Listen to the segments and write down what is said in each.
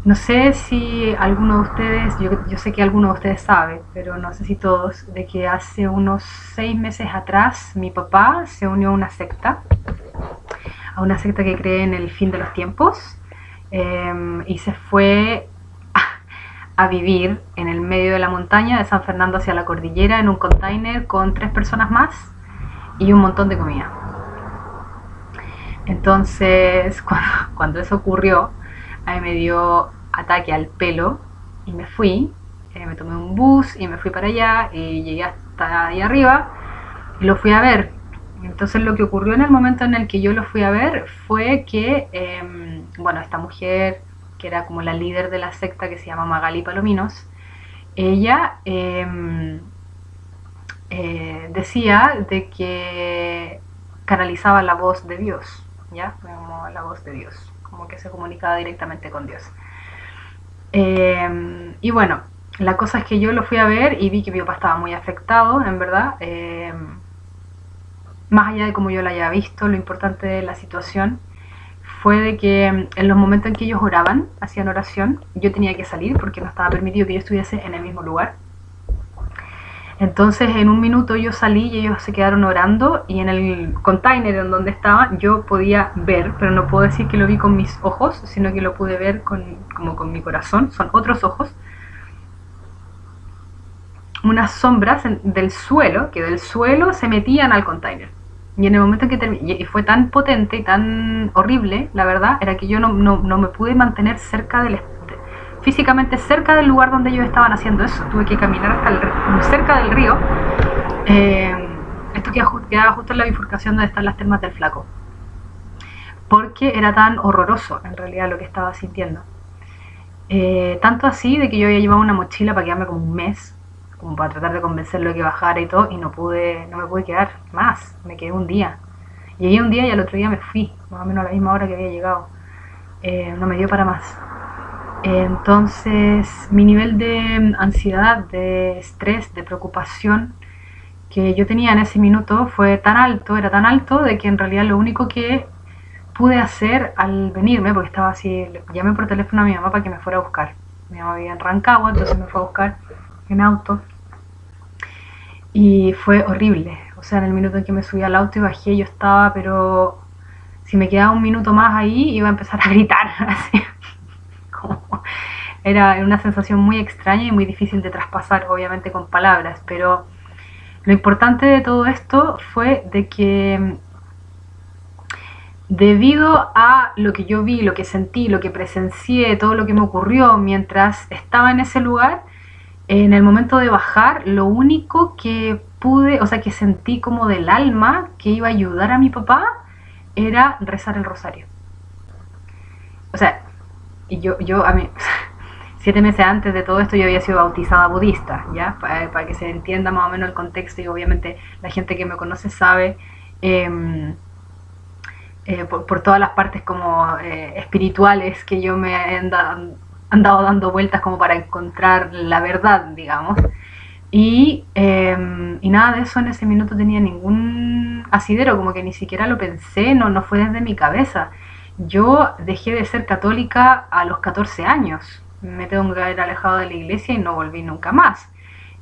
No sé si alguno de ustedes, yo sé que alguno de ustedes sabe, pero no sé si todos, de que hace unos 6 meses atrás mi papá se unió a una secta que cree en el fin de los tiempos, y se fue a vivir en el medio de la montaña de San Fernando hacia la cordillera en un container con 3 personas más y un montón de comida. Entonces, cuando eso ocurrió, a mí me dio ataque al pelo y me fui. Me tomé un bus y me fui para allá y llegué hasta ahí arriba y lo fui a ver. Entonces lo que ocurrió en el momento en el que yo lo fui a ver fue que, bueno, esta mujer, que era como la líder de la secta, que se llama Magali Palominos, ella decía de que canalizaba la voz de Dios, ¿ya? Como la voz de Dios, como que se comunicaba directamente con Dios. Y bueno, la cosa es que yo lo fui a ver y vi que mi papá estaba muy afectado, en verdad. Más allá de cómo yo lo haya visto, lo importante de la situación fue de que en los momentos en que ellos oraban, hacían oración, yo tenía que salir porque no estaba permitido que yo estuviese en el mismo lugar. Entonces en un minuto yo salí y ellos se quedaron orando y en el container en donde estaba yo podía ver, pero no puedo decir que lo vi con mis ojos, sino que lo pude ver como con mi corazón, son otros ojos, unas sombras del suelo, que del suelo se metían al container. Y en el momento en que terminé, y fue tan potente y tan horrible, la verdad, era que yo no me pude mantener físicamente cerca del lugar donde ellos estaban haciendo eso. Tuve que caminar cerca del río. Esto quedaba justo en la bifurcación donde están las termas del Flaco. Porque era tan horroroso, en realidad, lo que estaba sintiendo. Tanto así de que yo había llevado una mochila para quedarme como un mes, como para tratar de convencerlo de que bajara y todo, y no me pude quedar más, me quedé un día. Llegué un día y al otro día me fui, más o menos a la misma hora que había llegado. No me dio para más. Entonces, mi nivel de ansiedad, de estrés, de preocupación que yo tenía en ese minuto fue tan alto, era tan alto, de que en realidad lo único que pude hacer al venirme, porque estaba así, llamé por teléfono a mi mamá para que me fuera a buscar. Mi mamá vivía en Rancagua, entonces me fue a buscar en auto. Y fue horrible. O sea, en el minuto en que me subí al auto y bajé, yo estaba, pero si me quedaba un minuto más ahí, iba a empezar a gritar. Así. Como, era una sensación muy extraña y muy difícil de traspasar, obviamente con palabras. Pero lo importante de todo esto fue de que debido a lo que yo vi, lo que sentí, lo que presencié, todo lo que me ocurrió mientras estaba en ese lugar, en el momento de bajar, lo único que pude, o sea, que sentí como del alma que iba a ayudar a mi papá, era rezar el rosario. O sea, yo a mí, 7 meses antes de todo esto yo había sido bautizada budista, ¿ya? Para que se entienda más o menos el contexto y obviamente la gente que me conoce sabe por todas las partes como espirituales que yo me he andado dando vueltas como para encontrar la verdad, digamos. Y nada de eso en ese minuto tenía ningún asidero, como que ni siquiera lo pensé, no fue desde mi cabeza. Yo dejé de ser católica a los 14 años, me tengo que haber alejado de la iglesia y no volví nunca más.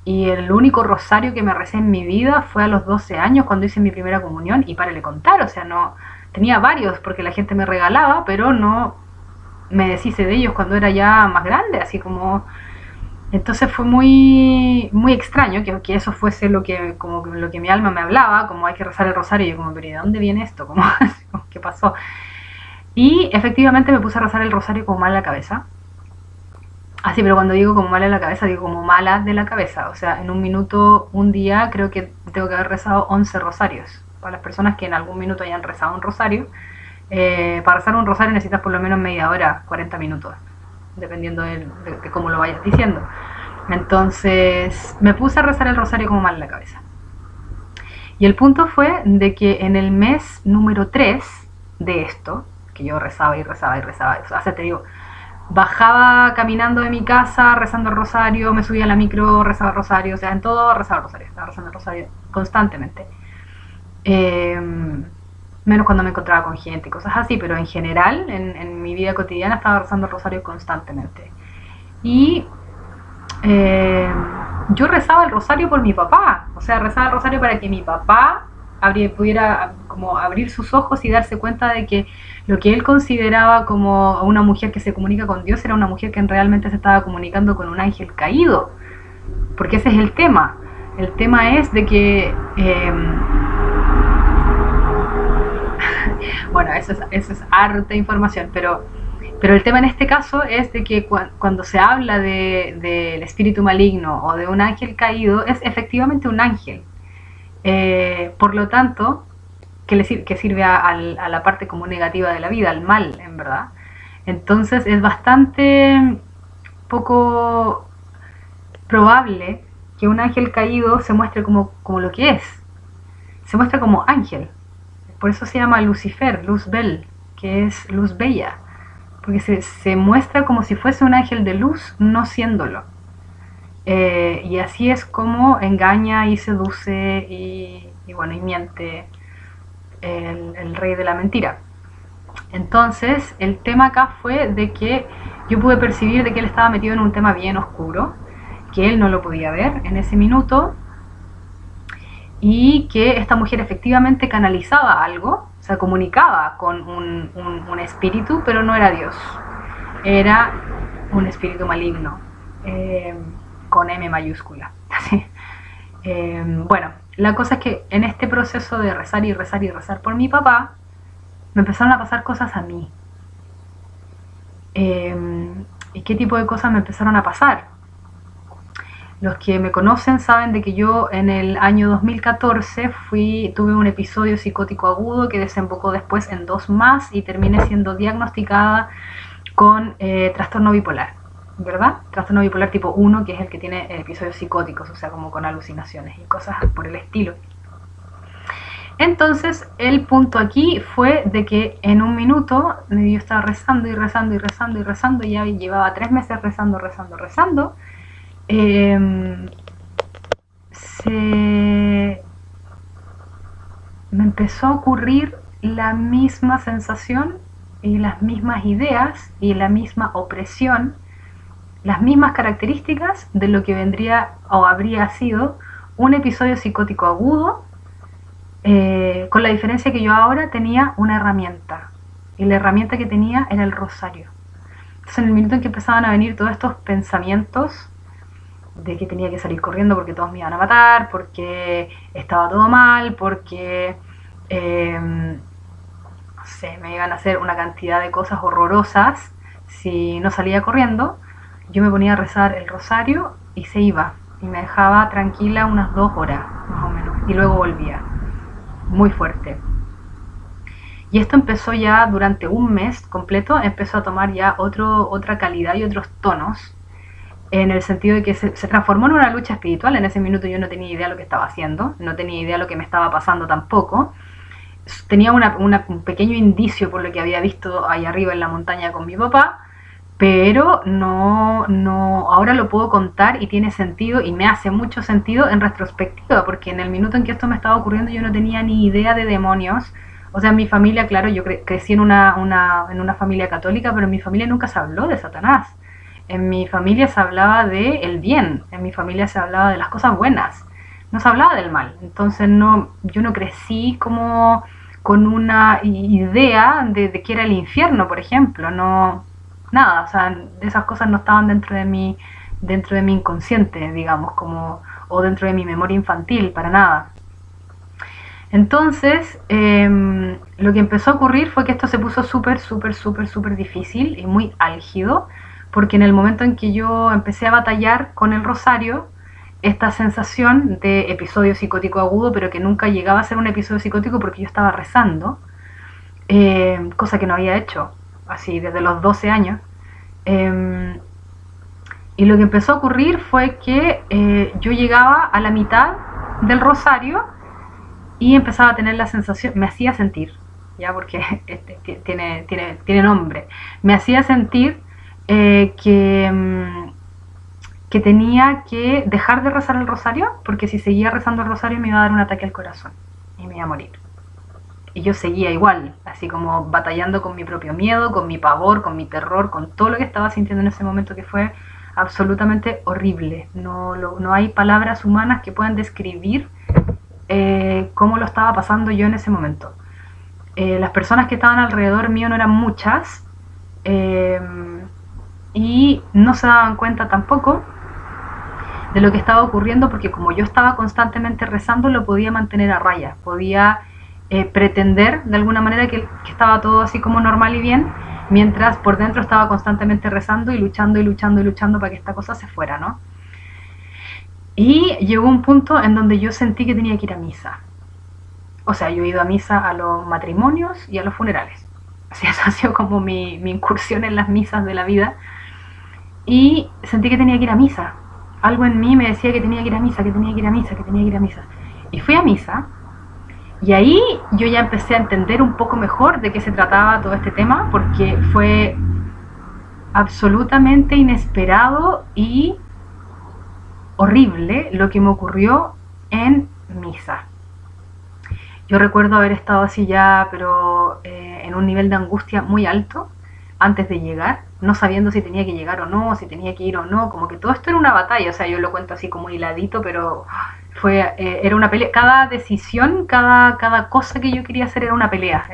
Y el único rosario que me recé en mi vida fue a los 12 años cuando hice mi primera comunión y para de contar, o sea, no tenía varios porque la gente me regalaba, pero no me deshice de ellos cuando era ya más grande, así como entonces fue muy extraño que eso fuese como lo que mi alma me hablaba, como hay que rezar el rosario, y yo como, pero ¿de dónde viene esto? Como, ¿qué pasó? Y efectivamente me puse a rezar el rosario como mal en la cabeza. Así, pero cuando digo como mala en la cabeza, digo como mala de la cabeza. O sea, en un minuto, un día, creo que tengo que haber rezado 11 rosarios. Para las personas que en algún minuto hayan rezado un rosario, para rezar un rosario necesitas por lo menos media hora, 40 minutos, dependiendo de cómo lo vayas diciendo. Entonces, me puse a rezar el rosario como mal en la cabeza. Y el punto fue de que en el mes número 3 de esto, que yo rezaba y rezaba y rezaba, o sea, te digo, bajaba caminando de mi casa rezando el rosario, me subía a la micro, rezaba el rosario, o sea, en todo rezaba el rosario, estaba rezando el rosario constantemente. menos cuando me encontraba con gente y cosas así, pero en general, en mi vida cotidiana estaba rezando el rosario constantemente. Y yo rezaba el rosario por mi papá, o sea, rezaba el rosario para que mi papá pudiera como abrir sus ojos y darse cuenta de que lo que él consideraba como una mujer que se comunica con Dios era una mujer que realmente se estaba comunicando con un ángel caído, porque ese es el tema. El tema es de que bueno, eso es harta información, pero el tema en este caso es de que cuando se habla del espíritu maligno o de un ángel caído, es efectivamente un ángel. Por lo tanto, que sirve a la parte como negativa de la vida, al mal, en verdad. Entonces es bastante poco probable que un ángel caído se muestre como lo que es. Se muestra como ángel. Por eso se llama Lucifer, Luz Bell, que es luz bella. Porque se muestra como si fuese un ángel de luz, no siéndolo. Y así es como engaña y seduce y bueno, y miente el rey de la mentira. Entonces, el tema acá fue de que yo pude percibir de que él estaba metido en un tema bien oscuro, que él no lo podía ver en ese minuto, y que esta mujer efectivamente canalizaba algo, o sea, comunicaba con un espíritu, pero no era Dios, era un espíritu maligno, con M mayúscula. Bueno, la cosa es que en este proceso de rezar y rezar y rezar por mi papá, me empezaron a pasar cosas a mí. ¿Y qué tipo de cosas me empezaron a pasar? Los que me conocen saben de que yo en el año 2014 tuve un episodio psicótico agudo que desembocó después en 2 más y terminé siendo diagnosticada con trastorno bipolar, ¿verdad? Trastorno bipolar tipo 1, que es el que tiene episodios psicóticos, o sea, como con alucinaciones y cosas por el estilo. Entonces, el punto aquí fue de que en un minuto yo estaba rezando y rezando y rezando y rezando, y ya llevaba 3 meses rezando, me empezó a ocurrir la misma sensación y las mismas ideas y la misma opresión, las mismas características de lo que vendría o habría sido un episodio psicótico agudo, con la diferencia que yo ahora tenía una herramienta, y la herramienta que tenía era el rosario. Entonces, en el minuto en que empezaban a venir todos estos pensamientos de que tenía que salir corriendo porque todos me iban a matar, porque estaba todo mal, porque no sé, me iban a hacer una cantidad de cosas horrorosas si no salía corriendo, yo me ponía a rezar el rosario y se iba, y me dejaba tranquila unas 2 horas más o menos, y luego volvía, muy fuerte. Y esto empezó ya durante un mes completo, empezó a tomar ya otra calidad y otros tonos, en el sentido de que se transformó en una lucha espiritual. En ese minuto yo no tenía idea de lo que estaba haciendo, no tenía idea de lo que me estaba pasando tampoco. Tenía un pequeño indicio por lo que había visto ahí arriba en la montaña con mi papá, pero no, ahora lo puedo contar y tiene sentido y me hace mucho sentido en retrospectiva, porque en el minuto en que esto me estaba ocurriendo yo no tenía ni idea de demonios. O sea, en mi familia, claro, yo crecí en una familia católica, pero en mi familia nunca se habló de Satanás. En mi familia se hablaba de el bien, en mi familia se hablaba de las cosas buenas, no se hablaba del mal. Entonces yo no crecí como con una idea de qué era el infierno, por ejemplo, no, nada, o sea, esas cosas no estaban dentro de mi inconsciente, digamos, como, o dentro de mi memoria infantil, para nada. Entonces, lo que empezó a ocurrir fue que esto se puso súper difícil y muy álgido, porque en el momento en que yo empecé a batallar con el rosario, esta sensación de episodio psicótico agudo, pero que nunca llegaba a ser un episodio psicótico porque yo estaba rezando, cosa que no había hecho así desde los 12 años. Y lo que empezó a ocurrir fue que yo llegaba a la mitad del rosario y empezaba a tener la sensación, me hacía sentir, ya, porque tiene nombre, me hacía sentir que tenía que dejar de rezar el rosario, porque si seguía rezando el rosario me iba a dar un ataque al corazón y me iba a morir. Y yo seguía igual, así como batallando con mi propio miedo, con mi pavor, con mi terror, con todo lo que estaba sintiendo en ese momento, que fue absolutamente horrible. No hay palabras humanas que puedan describir cómo lo estaba pasando yo en ese momento. Las personas que estaban alrededor mío no eran muchas, eh, y no se daban cuenta tampoco de lo que estaba ocurriendo, porque como yo estaba constantemente rezando, lo podía mantener a raya, podía pretender de alguna manera que estaba todo así como normal y bien, mientras por dentro estaba constantemente rezando y luchando y luchando y luchando para que esta cosa se fuera, ¿no? Y llegó un punto en donde yo sentí que tenía que ir a misa. O sea, yo he ido a misa a los matrimonios y a los funerales. Así, esa ha sido como mi incursión en las misas de la vida. Y sentí que tenía que ir a misa. Algo en mí me decía que tenía que ir a misa, que tenía que ir a misa, que tenía que ir a misa. Y fui a misa. Y ahí yo ya empecé a entender un poco mejor de qué se trataba todo este tema, porque fue absolutamente inesperado y horrible lo que me ocurrió en misa. Yo recuerdo haber estado así ya, pero en un nivel de angustia muy alto antes de llegar, no sabiendo si tenía que llegar o no, si tenía que ir o no, como que todo esto era una batalla, o sea, yo lo cuento así como hiladito, pero era una pelea, cada decisión, cada cosa que yo quería hacer era una pelea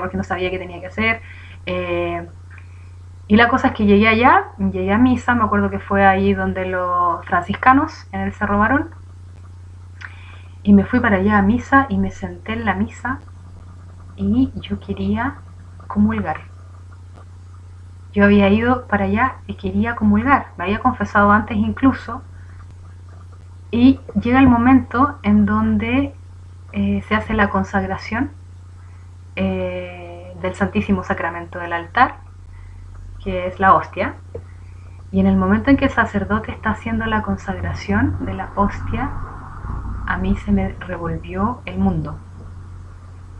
porque no sabía qué tenía que hacer. Y la cosa es que llegué a misa, me acuerdo que fue ahí donde los franciscanos, en el Cerro Barón, y me fui para allá a misa y me senté en la misa y yo quería comulgar. Yo había ido para allá y quería comulgar, me había confesado antes incluso, y llega el momento en donde se hace la consagración del Santísimo Sacramento del altar, que es la hostia, y en el momento en que el sacerdote está haciendo la consagración de la hostia, a mí se me revolvió el mundo.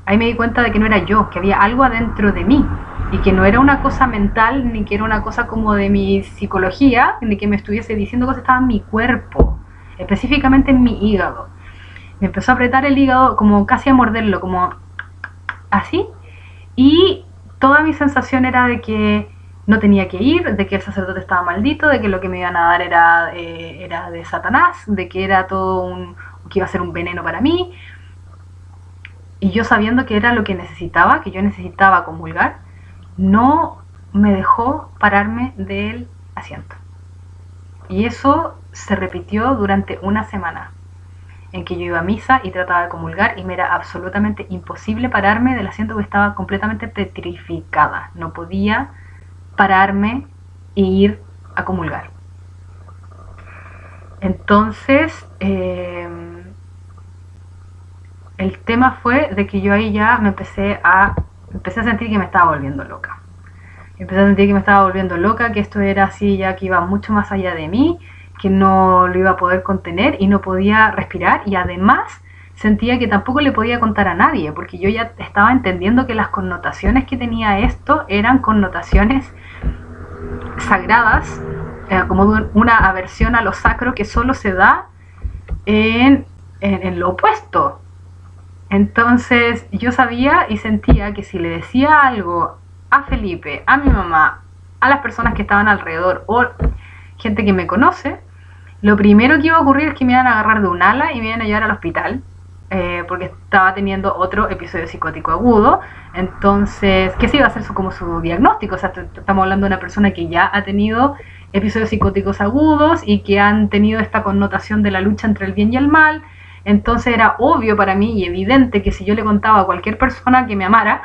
Ahí me di cuenta de que no era yo, que había algo adentro de mí, y que no era una cosa mental, ni que era una cosa como de mi psicología, ni que me estuviese diciendo cosas, estaba en mi cuerpo, específicamente en mi hígado. Me empezó a apretar el hígado, como casi a morderlo, como así, y toda mi sensación era de que no tenía que ir, de que el sacerdote estaba maldito, de que lo que me iban a dar era de Satanás, de que era todo que iba a ser un veneno para mí. Y yo, sabiendo que era lo que necesitaba, que yo necesitaba comulgar, no me dejó pararme del asiento. Y eso se repitió durante una semana, en que yo iba a misa y trataba de comulgar y me era absolutamente imposible pararme del asiento, porque estaba completamente petrificada. No podía pararme e ir a comulgar. Entonces, el tema fue de que yo ahí ya empecé a sentir que me estaba volviendo loca. Empecé a sentir que me estaba volviendo loca, que esto era así ya, que iba mucho más allá de mí, que no lo iba a poder contener y no podía respirar, y además sentía que tampoco le podía contar a nadie, porque yo ya estaba entendiendo que las connotaciones que tenía esto eran connotaciones sagradas, como una aversión a lo sacro que solo se da en lo opuesto. Entonces yo sabía y sentía que si le decía algo a Felipe, a mi mamá, a las personas que estaban alrededor o gente que me conoce, lo primero que iba a ocurrir es que me iban a agarrar de un ala y me iban a llevar al hospital, porque estaba teniendo otro episodio psicótico agudo. Entonces, ¿qué se iba a hacer como su diagnóstico? O sea, estamos hablando de una persona que ya ha tenido episodios psicóticos agudos y que han tenido esta connotación de la lucha entre el bien y el mal. Entonces era obvio para mí y evidente que si yo le contaba a cualquier persona que me amara,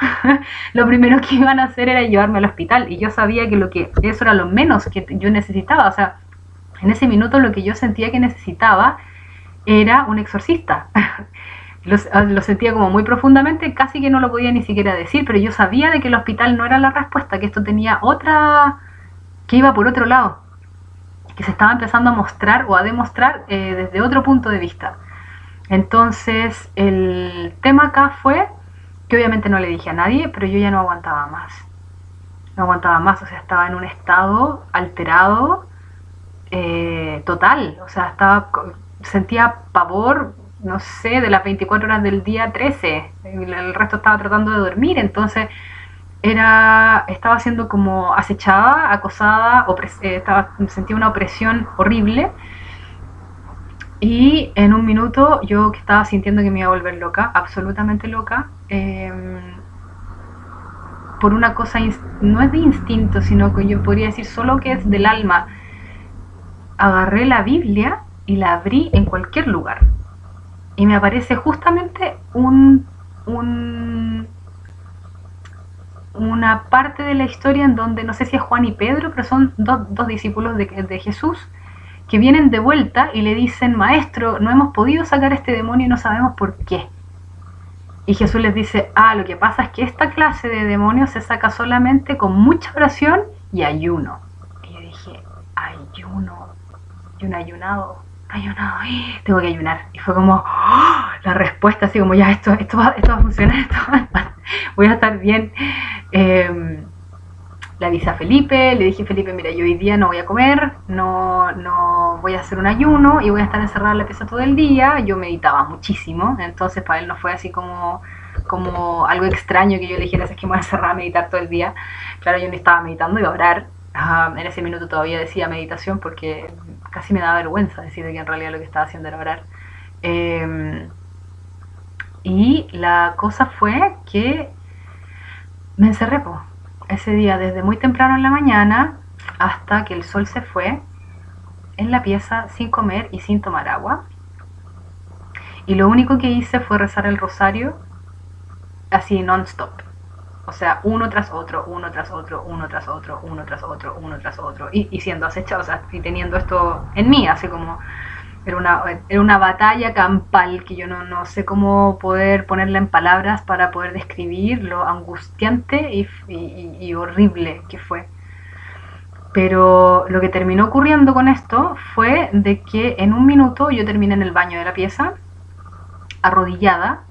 lo primero que iban a hacer era llevarme al hospital. Y yo sabía que eso era lo menos que yo necesitaba. O sea, en ese minuto lo que yo sentía que necesitaba era un exorcista. Lo sentía como muy profundamente, casi que no lo podía ni siquiera decir, pero yo sabía de que el hospital no era la respuesta, que esto tenía otra, que iba por otro lado, que se estaba empezando a mostrar o a demostrar desde otro punto de vista. Entonces el tema acá fue que obviamente no le dije a nadie, pero yo ya no aguantaba más. No aguantaba más, o sea, estaba en un estado alterado total, o sea, sentía pavor, no sé, de las 24 horas del día 13. El resto estaba tratando de dormir, entonces estaba siendo como acechada, acosada, sentía una opresión horrible. Y en un minuto yo que estaba sintiendo que me iba a volver loca, absolutamente loca, por una cosa, no es de instinto, sino que yo podría decir solo que es del alma, agarré la Biblia y la abrí en cualquier lugar. Y me aparece justamente una parte de la historia en donde, no sé si es Juan y Pedro, pero son dos discípulos de Jesús, que vienen de vuelta y le dicen, maestro, no hemos podido sacar este demonio y no sabemos por qué. Y Jesús les dice, lo que pasa es que esta clase de demonios se saca solamente con mucha oración y ayuno. Y yo dije, ayuno, yo no he ayunado, tengo que ayunar. Y fue como la respuesta, así como ya, esto va a funcionar, voy a estar bien. Le avisé a Felipe, le dije, Felipe, mira, yo hoy día no voy a comer, no voy a hacer un ayuno y voy a estar encerrada en la pieza todo el día. Yo meditaba muchísimo, entonces para él no fue así como algo extraño que yo le dijera, es que me voy a encerrar a meditar todo el día. Claro, yo no estaba meditando, iba a orar. En ese minuto todavía decía meditación porque casi me da vergüenza decir que en realidad lo que estaba haciendo era orar. Y la cosa fue que me encerré, ese día desde muy temprano en la mañana hasta que el sol se fue, en la pieza sin comer y sin tomar agua. Y lo único que hice fue rezar el rosario así non-stop. O sea, uno tras otro, uno tras otro, uno tras otro, uno tras otro, uno tras otro. Y siendo acechado, o sea, y teniendo esto en mí, así como era una batalla campal que yo no sé cómo poder ponerla en palabras para poder describir lo angustiante y horrible que fue. Pero lo que terminó ocurriendo con esto fue de que en un minuto yo terminé en el baño de la pieza, arrodillada,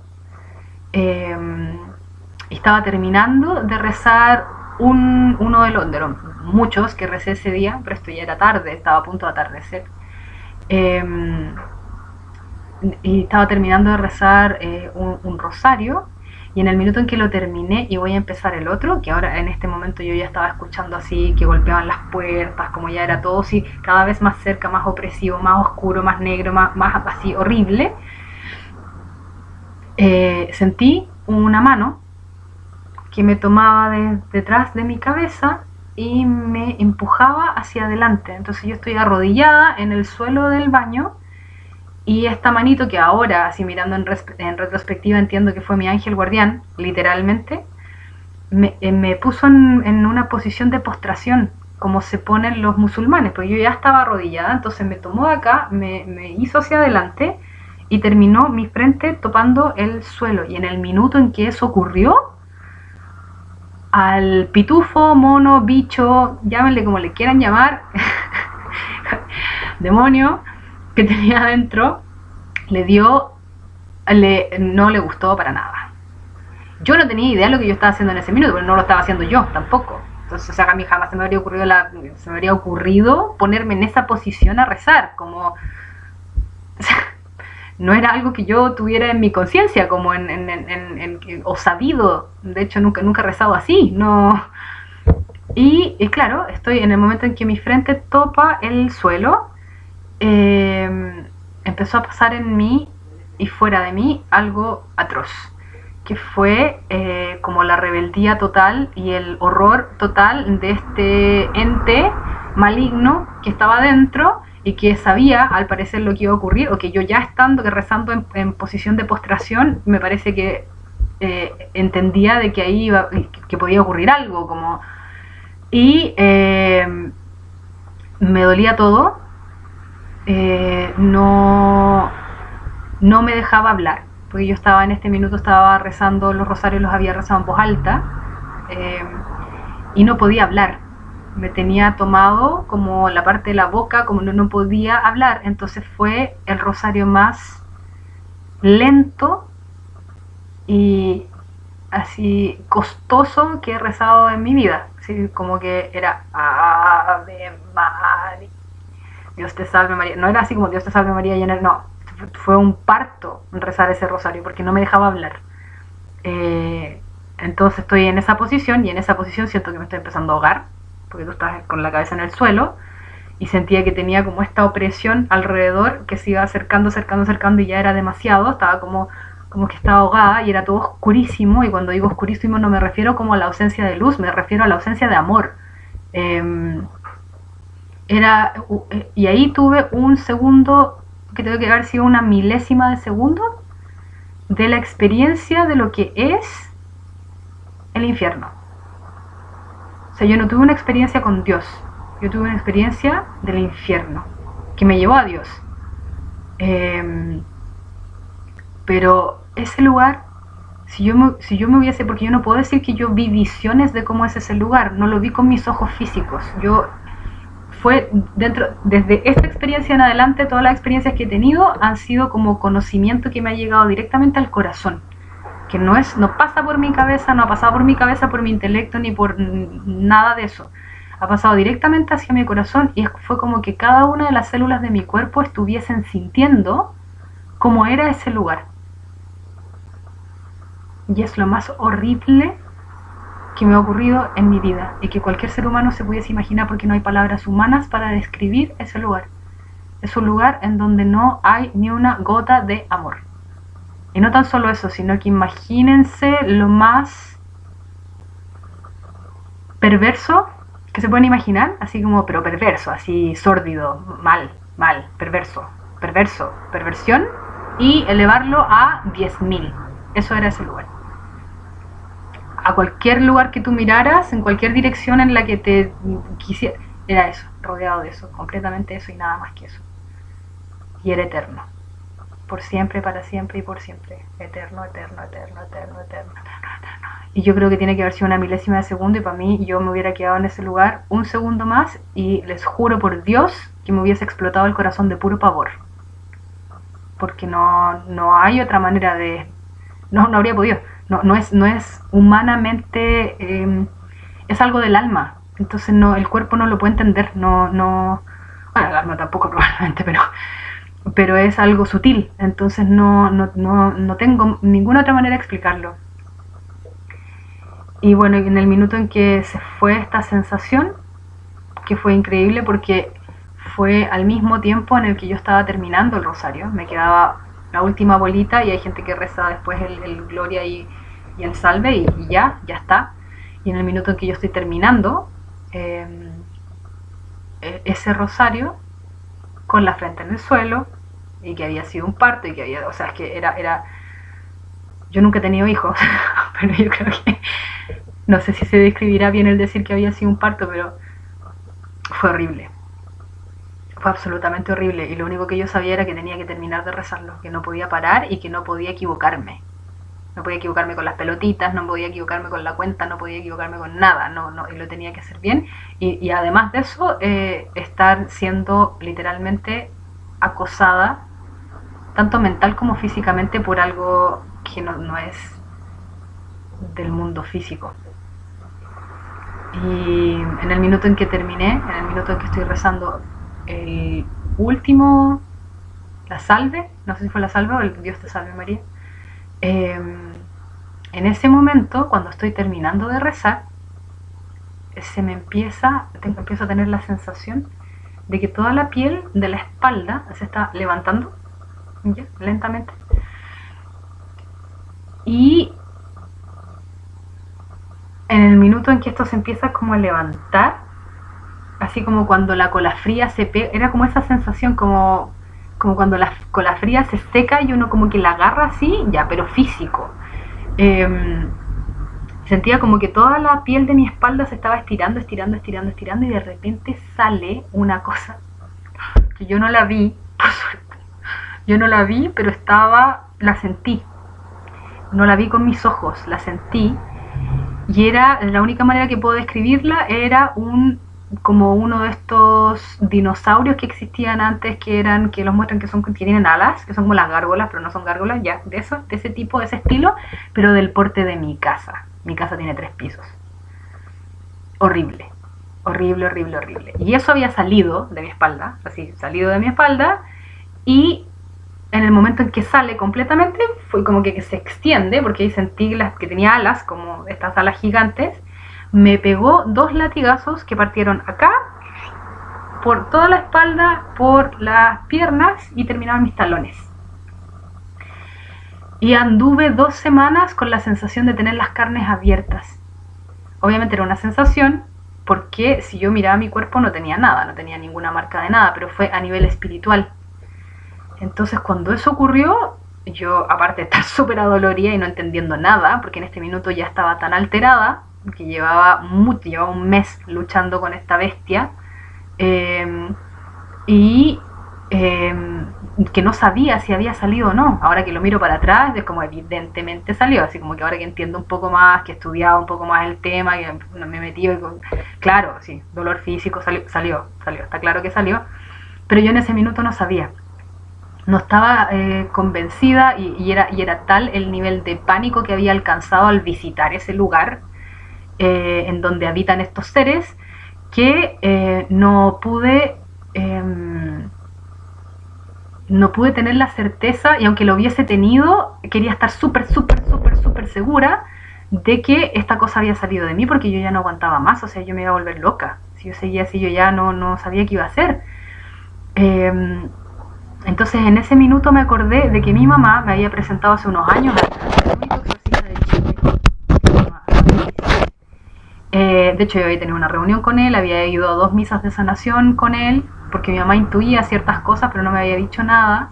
estaba terminando de rezar uno de los muchos que recé ese día, pero esto ya era tarde, estaba a punto de atardecer. Y estaba terminando de rezar un rosario, y en el minuto en que lo terminé y voy a empezar el otro, que ahora en este momento yo ya estaba escuchando así que golpeaban las puertas, como ya era todo así cada vez más cerca, más opresivo, más oscuro, más negro, más así horrible, sentí una mano que me tomaba detrás de mi cabeza y me empujaba hacia adelante. Entonces yo estoy arrodillada en el suelo del baño y esta manito, que ahora, así mirando en retrospectiva, entiendo que fue mi ángel guardián, literalmente, me puso en una posición de postración, como se ponen los musulmanes, porque yo ya estaba arrodillada, entonces me tomó de acá, me hizo hacia adelante y terminó mi frente topando el suelo. Y en el minuto en que eso ocurrió, al pitufo, mono, bicho, llámenle como le quieran llamar, demonio que tenía adentro, no le gustó para nada. Yo no tenía idea de lo que yo estaba haciendo en ese minuto, pero no lo estaba haciendo yo tampoco. Entonces, o sea, a mí jamás se me habría ocurrido ponerme en esa posición a rezar, como o sea, no era algo que yo tuviera en mi conciencia, como o sabido. De hecho, nunca he rezado así, no. Y claro, estoy en el momento en que mi frente topa el suelo, empezó a pasar en mí y fuera de mí algo atroz, que fue como la rebeldía total y el horror total de este ente maligno que estaba dentro y que sabía al parecer lo que iba a ocurrir, o que yo ya estando rezando en posición de postración, me parece que entendía de que ahí que podía ocurrir algo, como. Y me dolía todo, no me dejaba hablar, porque yo estaba en este minuto, estaba rezando los rosarios, los había rezado en voz alta, y no podía hablar. Me tenía tomado como la parte de la boca, como no podía hablar. Entonces fue el rosario más lento y así costoso que he rezado en mi vida. Así como que era Ave María, Dios te salve María. No era así como Dios te salve María, no, fue un parto rezar ese rosario porque no me dejaba hablar. Entonces estoy en esa posición y en esa posición siento que me estoy empezando a ahogar porque tú estás con la cabeza en el suelo y sentía que tenía como esta opresión alrededor que se iba acercando, acercando, acercando y ya era demasiado, estaba como que estaba ahogada y era todo oscurísimo, y cuando digo oscurísimo no me refiero como a la ausencia de luz, me refiero a la ausencia de amor. Eh, y ahí tuve un segundo, que tengo que haber sido una milésima de segundo, de la experiencia de lo que es el infierno. O sea, yo no tuve una experiencia con Dios, yo tuve una experiencia del infierno, que me llevó a Dios. Pero ese lugar, si yo me hubiese, porque yo no puedo decir que yo vi visiones de cómo es ese lugar, no lo vi con mis ojos físicos, desde esta experiencia en adelante, todas las experiencias que he tenido han sido como conocimiento que me ha llegado directamente al corazón, que no pasa por mi cabeza, no ha pasado por mi cabeza, por mi intelecto, ni por nada de eso, ha pasado directamente hacia mi corazón, y fue como que cada una de las células de mi cuerpo estuviesen sintiendo cómo era ese lugar. Y es lo más horrible que me ha ocurrido en mi vida y que cualquier ser humano se pudiese imaginar, porque no hay palabras humanas para describir ese lugar. Es un lugar en donde no hay ni una gota de amor. Y no tan solo eso, sino que imagínense lo más perverso que se pueden imaginar, así como, pero perverso, así sórdido, mal, perverso, perversión, y elevarlo a 10.000. Eso era ese lugar. A cualquier lugar que tú miraras, en cualquier dirección en la que te quisiera, era eso, rodeado de eso, completamente eso y nada más que eso. Y era eterno. Por siempre, para siempre y por siempre. Eterno, eterno, eterno, eterno, eterno, eterno, eterno. Y yo creo que tiene que haber sido una milésima de segundo, y para mí yo me hubiera quedado en ese lugar un segundo más y les juro por Dios que me hubiese explotado el corazón de puro pavor. Porque no hay otra manera de... No habría podido. No es humanamente... es algo del alma. Entonces el cuerpo no lo puede entender. Bueno, el alma tampoco probablemente, pero es algo sutil. Entonces no tengo ninguna otra manera de explicarlo. Y bueno, en el minuto en que se fue esta sensación, que fue increíble porque fue al mismo tiempo en el que yo estaba terminando el rosario, me quedaba la última bolita y hay gente que reza después el Gloria y el Salve y ya está. Y en el minuto en que yo estoy terminando ese rosario, con la frente en el suelo, y que había sido un parto, y que había, o sea, es que era yo nunca he tenido hijos, pero yo creo que no sé si se describirá bien el decir que había sido un parto, pero fue horrible. Fue absolutamente horrible, y lo único que yo sabía era que tenía que terminar de rezarlo, que no podía parar y que no podía equivocarme. No podía equivocarme con las pelotitas, no podía equivocarme con la cuenta, no podía equivocarme con nada, y lo tenía que hacer bien. Y además de eso, estar siendo literalmente acosada, tanto mental como físicamente, por algo que no es del mundo físico. Y en el minuto en que terminé, en el minuto en que estoy rezando el último, la salve, no sé si fue la salve o el Dios te salve María, en ese momento, cuando estoy terminando de rezar, empiezo a tener la sensación de que toda la piel de la espalda se está levantando, ¿ya? Lentamente, y en el minuto en que esto se empieza como a levantar, así como cuando la cola fría se pega, era como esa sensación como cuando la cola fría se seca y uno como que la agarra así, ya, pero físico. Sentía como que toda la piel de mi espalda se estaba estirando, y de repente sale una cosa que yo no la vi, por suerte. Yo no la vi, pero la sentí. No la vi con mis ojos, la sentí. Y la única manera que puedo describirla era como uno de estos dinosaurios que existían antes, que los muestran que tienen alas, que son como las gárgolas, pero no son gárgolas, ya, de ese tipo, de ese estilo, pero del porte de mi casa. Mi casa tiene 3 pisos. Horrible, horrible, horrible, horrible. Y eso había salido de mi espalda, y en el momento en que sale completamente, fue como que se extiende, porque ahí sentí que tenía alas, como estas alas gigantes, me pegó 2 latigazos que partieron acá, por toda la espalda, por las piernas y terminaron mis talones. Y anduve 2 semanas con la sensación de tener las carnes abiertas. Obviamente era una sensación, porque si yo miraba mi cuerpo no tenía nada, no tenía ninguna marca de nada, pero fue a nivel espiritual. Entonces cuando eso ocurrió, yo aparte de estar súper adolorida y no entendiendo nada, porque en este minuto ya estaba tan alterada, que llevaba un mes luchando con esta bestia, y que no sabía si había salido o no. Ahora que lo miro para atrás, es como evidentemente salió, así como que ahora que entiendo un poco más, que he estudiado un poco más el tema, que me he metido, claro, sí, dolor físico salió, está claro que salió, pero yo en ese minuto no sabía. No estaba convencida y era tal el nivel de pánico que había alcanzado al visitar ese lugar en donde habitan estos seres, que no pude tener la certeza, y aunque lo hubiese tenido, quería estar súper segura de que esta cosa había salido de mí, porque yo ya no aguantaba más. O sea, yo me iba a volver loca si yo seguía así. Yo ya no sabía qué iba a hacer. Entonces en ese minuto me acordé de que mi mamá me había presentado hace unos años al único exorcista de Chile. De hecho yo había tenido una reunión con él, había ido a 2 misas de sanación con él, porque mi mamá intuía ciertas cosas pero no me había dicho nada.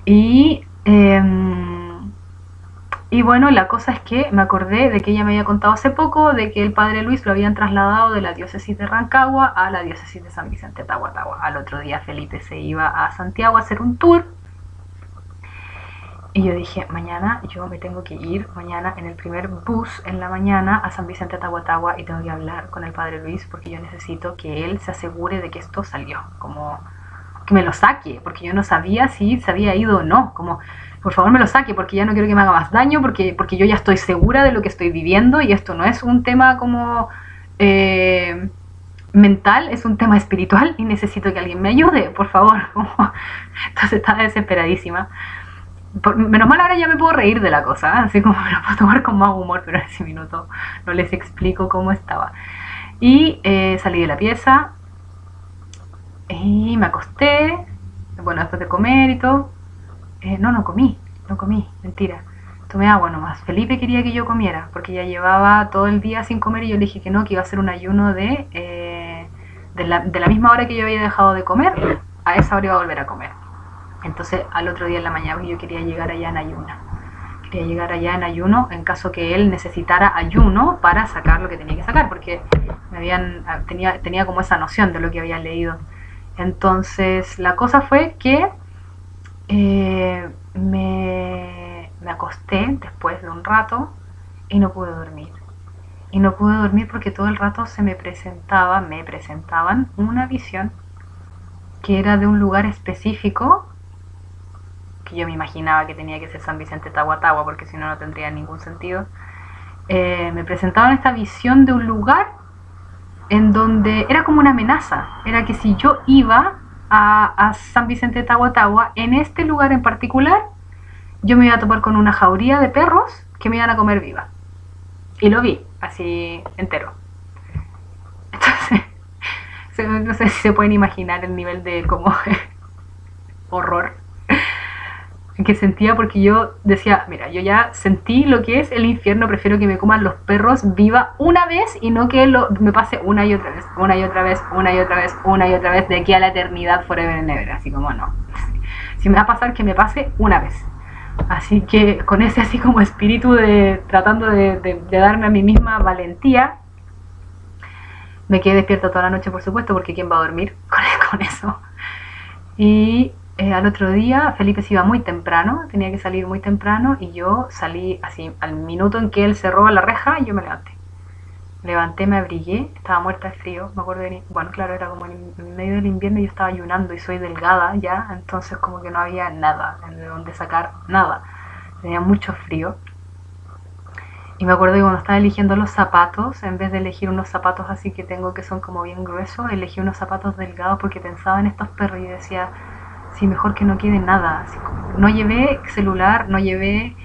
Y bueno, la cosa es que me acordé de que ella me había contado hace poco de que el padre Luis lo habían trasladado de la diócesis de Rancagua a la diócesis de San Vicente de Tahuatahua. Al otro día Felipe se iba a Santiago a hacer un tour. Y yo dije, mañana yo me tengo que ir, mañana en el primer bus en la mañana a San Vicente de Tahuatahua, y tengo que hablar con el padre Luis, porque yo necesito que él se asegure de que esto salió, como que me lo saque, porque yo no sabía si se había ido o no, como por favor me lo saque, porque ya no quiero que me haga más daño, porque yo ya estoy segura de lo que estoy viviendo, y esto no es un tema como mental, es un tema espiritual, y necesito que alguien me ayude, por favor. Entonces estaba desesperadísima. Menos mal ahora ya me puedo reír de la cosa, así como me lo puedo tomar con más humor, pero en ese minuto no les explico cómo estaba. Y salí de la pieza y me acosté, bueno, después de comer y todo. No comí, mentira. Tomé agua nomás. Felipe quería que yo comiera, porque ya llevaba todo el día sin comer, y yo le dije que no, que iba a hacer un ayuno de la misma hora que yo había dejado de comer, a esa hora iba a volver a comer. Entonces al otro día en la mañana yo quería llegar allá en ayuno. Quería llegar allá en ayuno en caso que él necesitara ayuno para sacar lo que tenía que sacar, porque tenía como esa noción de lo que había leído. Entonces la cosa fue que me acosté después de un rato y no pude dormir. Y no pude dormir porque todo el rato me presentaban una visión que era de un lugar específico, que yo me imaginaba que tenía que ser San Vicente de Tahuatahua, porque si no, no tendría ningún sentido. Me presentaban esta visión de un lugar en donde era como una amenaza. Era que si yo iba a San Vicente de Tahuatahua, en este lugar en particular, yo me iba a topar con una jauría de perros que me iban a comer viva. Y lo vi, así entero. Entonces, no sé si se pueden imaginar el nivel de como horror que sentía, porque yo decía, mira, yo ya sentí lo que es el infierno, prefiero que me coman los perros viva una vez y no que me pase una y otra vez, de aquí a la eternidad, forever and ever, así como no. Si me va a pasar, que me pase una vez. Así que con ese así como espíritu de tratando de darme a mí misma valentía, me quedé despierta toda la noche, por supuesto, porque ¿quién va a dormir con eso? Y al otro día Felipe se iba muy temprano, tenía que salir muy temprano, y yo salí así, al minuto en que él cerró la reja, yo me levanté, me abrigué, estaba muerta de frío, me acuerdo bueno, claro, era como en medio del invierno, y yo estaba ayunando y soy delgada ya, entonces como que no había nada de donde sacar nada, tenía mucho frío. Y me acuerdo que cuando estaba eligiendo los zapatos, en vez de elegir unos zapatos así que tengo que son como bien gruesos, elegí unos zapatos delgados porque pensaba en estos perros y decía, sí, mejor que no quede nada. Así como, no llevé celular, no llevé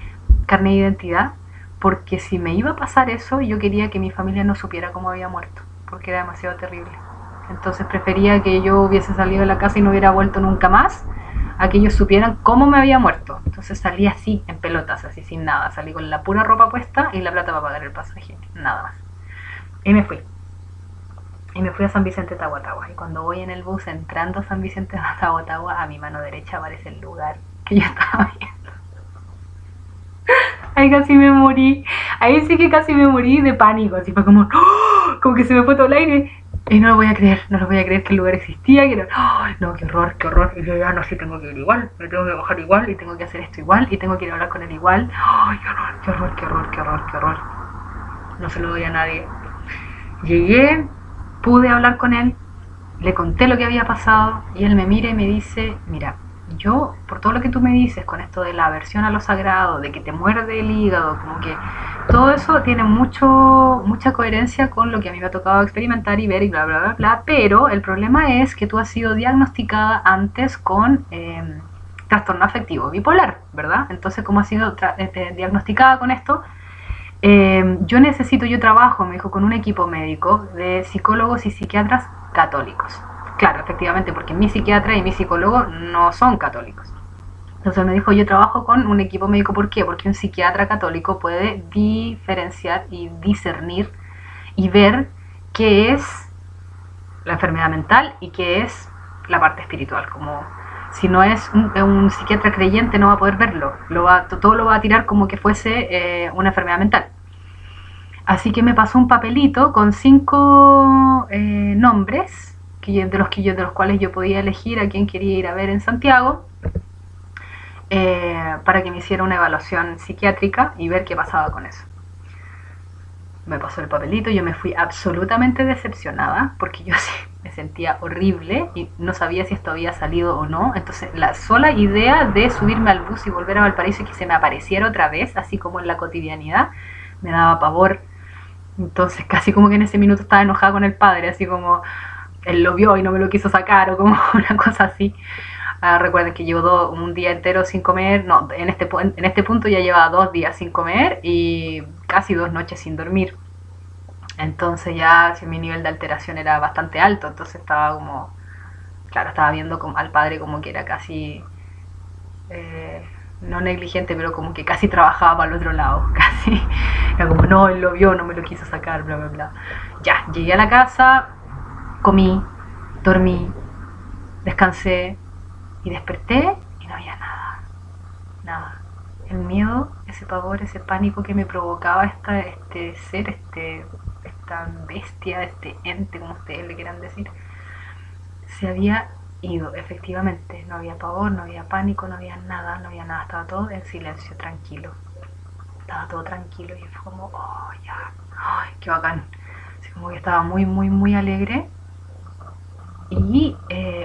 carnet de identidad, porque si me iba a pasar eso, yo quería que mi familia no supiera cómo había muerto, porque era demasiado terrible. Entonces prefería que yo hubiese salido de la casa y no hubiera vuelto nunca más, a que ellos supieran cómo me había muerto. Entonces salí así, en pelotas, así sin nada. Salí con la pura ropa puesta y la plata para pagar el pasaje, nada más. Y me fui. Y me fui a San Vicente de Tahuatahua. Y cuando voy en el bus entrando a San Vicente de Tahuatahua, a mi mano derecha aparece el lugar que yo estaba viendo. Ahí casi me morí. Ahí sí que casi me morí de pánico. Así fue como, ¡oh! Como que se me fue todo el aire. Y no lo voy a creer, no lo voy a creer que el lugar existía. Que era, ¡oh! No, qué horror, qué horror. Y yo ya no sé, tengo que ir igual, me tengo que bajar igual, y tengo que hacer esto igual, y tengo que ir a hablar con él igual. ¡Oh! Qué horror, qué horror, qué horror, qué horror, qué horror. No se lo doy a nadie. Llegué, pude hablar con él, le conté lo que había pasado, y él me mira y me dice, mira, yo, por todo lo que tú me dices con esto de la aversión a lo sagrado, de que te muerde el hígado, como que todo eso tiene mucha coherencia con lo que a mí me ha tocado experimentar y ver y bla, bla, bla, bla, pero el problema es que tú has sido diagnosticada antes con trastorno afectivo bipolar, ¿verdad? Entonces, como has sido diagnosticada con esto, yo trabajo, me dijo, con un equipo médico de psicólogos y psiquiatras católicos. Claro, efectivamente, porque mi psiquiatra y mi psicólogo no son católicos. Entonces me dijo, yo trabajo con un equipo médico. ¿Por qué? Porque un psiquiatra católico puede diferenciar y discernir y ver qué es la enfermedad mental y qué es la parte espiritual. Como si no es un psiquiatra creyente no va a poder verlo, todo lo va a tirar como que fuese una enfermedad mental. Así que me pasó un papelito con 5 nombres de los cuales yo podía elegir a quién quería ir a ver en Santiago, para que me hiciera una evaluación psiquiátrica y ver qué pasaba con eso. Me pasó el papelito, yo me fui absolutamente decepcionada porque yo sí me sentía horrible y no sabía si esto había salido o no. Entonces la sola idea de subirme al bus y volver a Valparaíso y que se me apareciera otra vez, así como en la cotidianidad, me daba pavor. Entonces casi como que en ese minuto estaba enojada con el padre, así como él lo vio y no me lo quiso sacar, o como una cosa así. Recuerden que llevo un día entero sin comer, no, en este punto ya llevaba 2 días sin comer y casi 2 noches sin dormir. Entonces ya mi nivel de alteración era bastante alto, entonces estaba como, claro, estaba viendo al padre como que era casi, no negligente, pero como que casi trabajaba para el otro lado, casi. Era como, no, él lo vio, no me lo quiso sacar, bla, bla, bla. Ya, llegué a la casa, comí, dormí, descansé y desperté y no había nada, nada. El miedo, ese pavor, ese pánico que me provocaba este ser, esta bestia, este ente, como ustedes le quieran decir, se había ido, efectivamente. No había pavor, no había pánico, no había nada, estaba todo en silencio, tranquilo. Estaba todo tranquilo y fue como, oh, ya, ay, qué bacán. Así como que estaba muy, muy, muy alegre. Y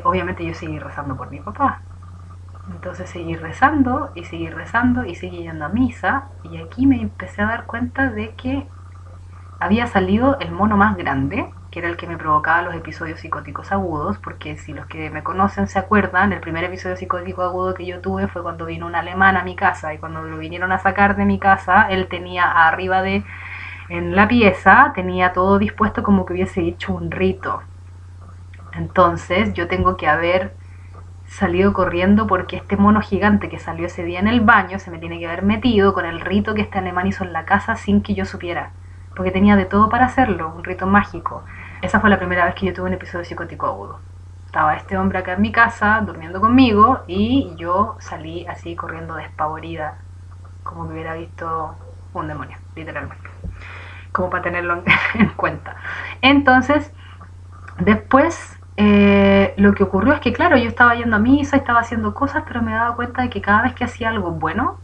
obviamente yo seguí rezando por mi papá. Entonces seguí rezando y seguí rezando y seguí yendo a misa. Y aquí me empecé a dar cuenta de que había salido el mono más grande, que era el que me provocaba los episodios psicóticos agudos, porque si los que me conocen se acuerdan, el primer episodio psicótico agudo que yo tuve fue cuando vino un alemán a mi casa, y cuando lo vinieron a sacar de mi casa, él tenía arriba en la pieza, tenía todo dispuesto como que hubiese hecho un rito. Entonces yo tengo que haber salido corriendo porque este mono gigante que salió ese día en el baño se me tiene que haber metido con el rito que este alemán hizo en la casa sin que yo supiera, porque tenía de todo para hacerlo, un rito mágico. Esa fue la primera vez que yo tuve un episodio psicótico agudo. Estaba este hombre acá en mi casa durmiendo conmigo y yo salí así corriendo despavorida, como que hubiera visto un demonio, literalmente, como para tenerlo en cuenta. Entonces después lo que ocurrió es que, claro, yo estaba yendo a misa, estaba haciendo cosas, pero me daba cuenta de que cada vez que hacía algo bueno,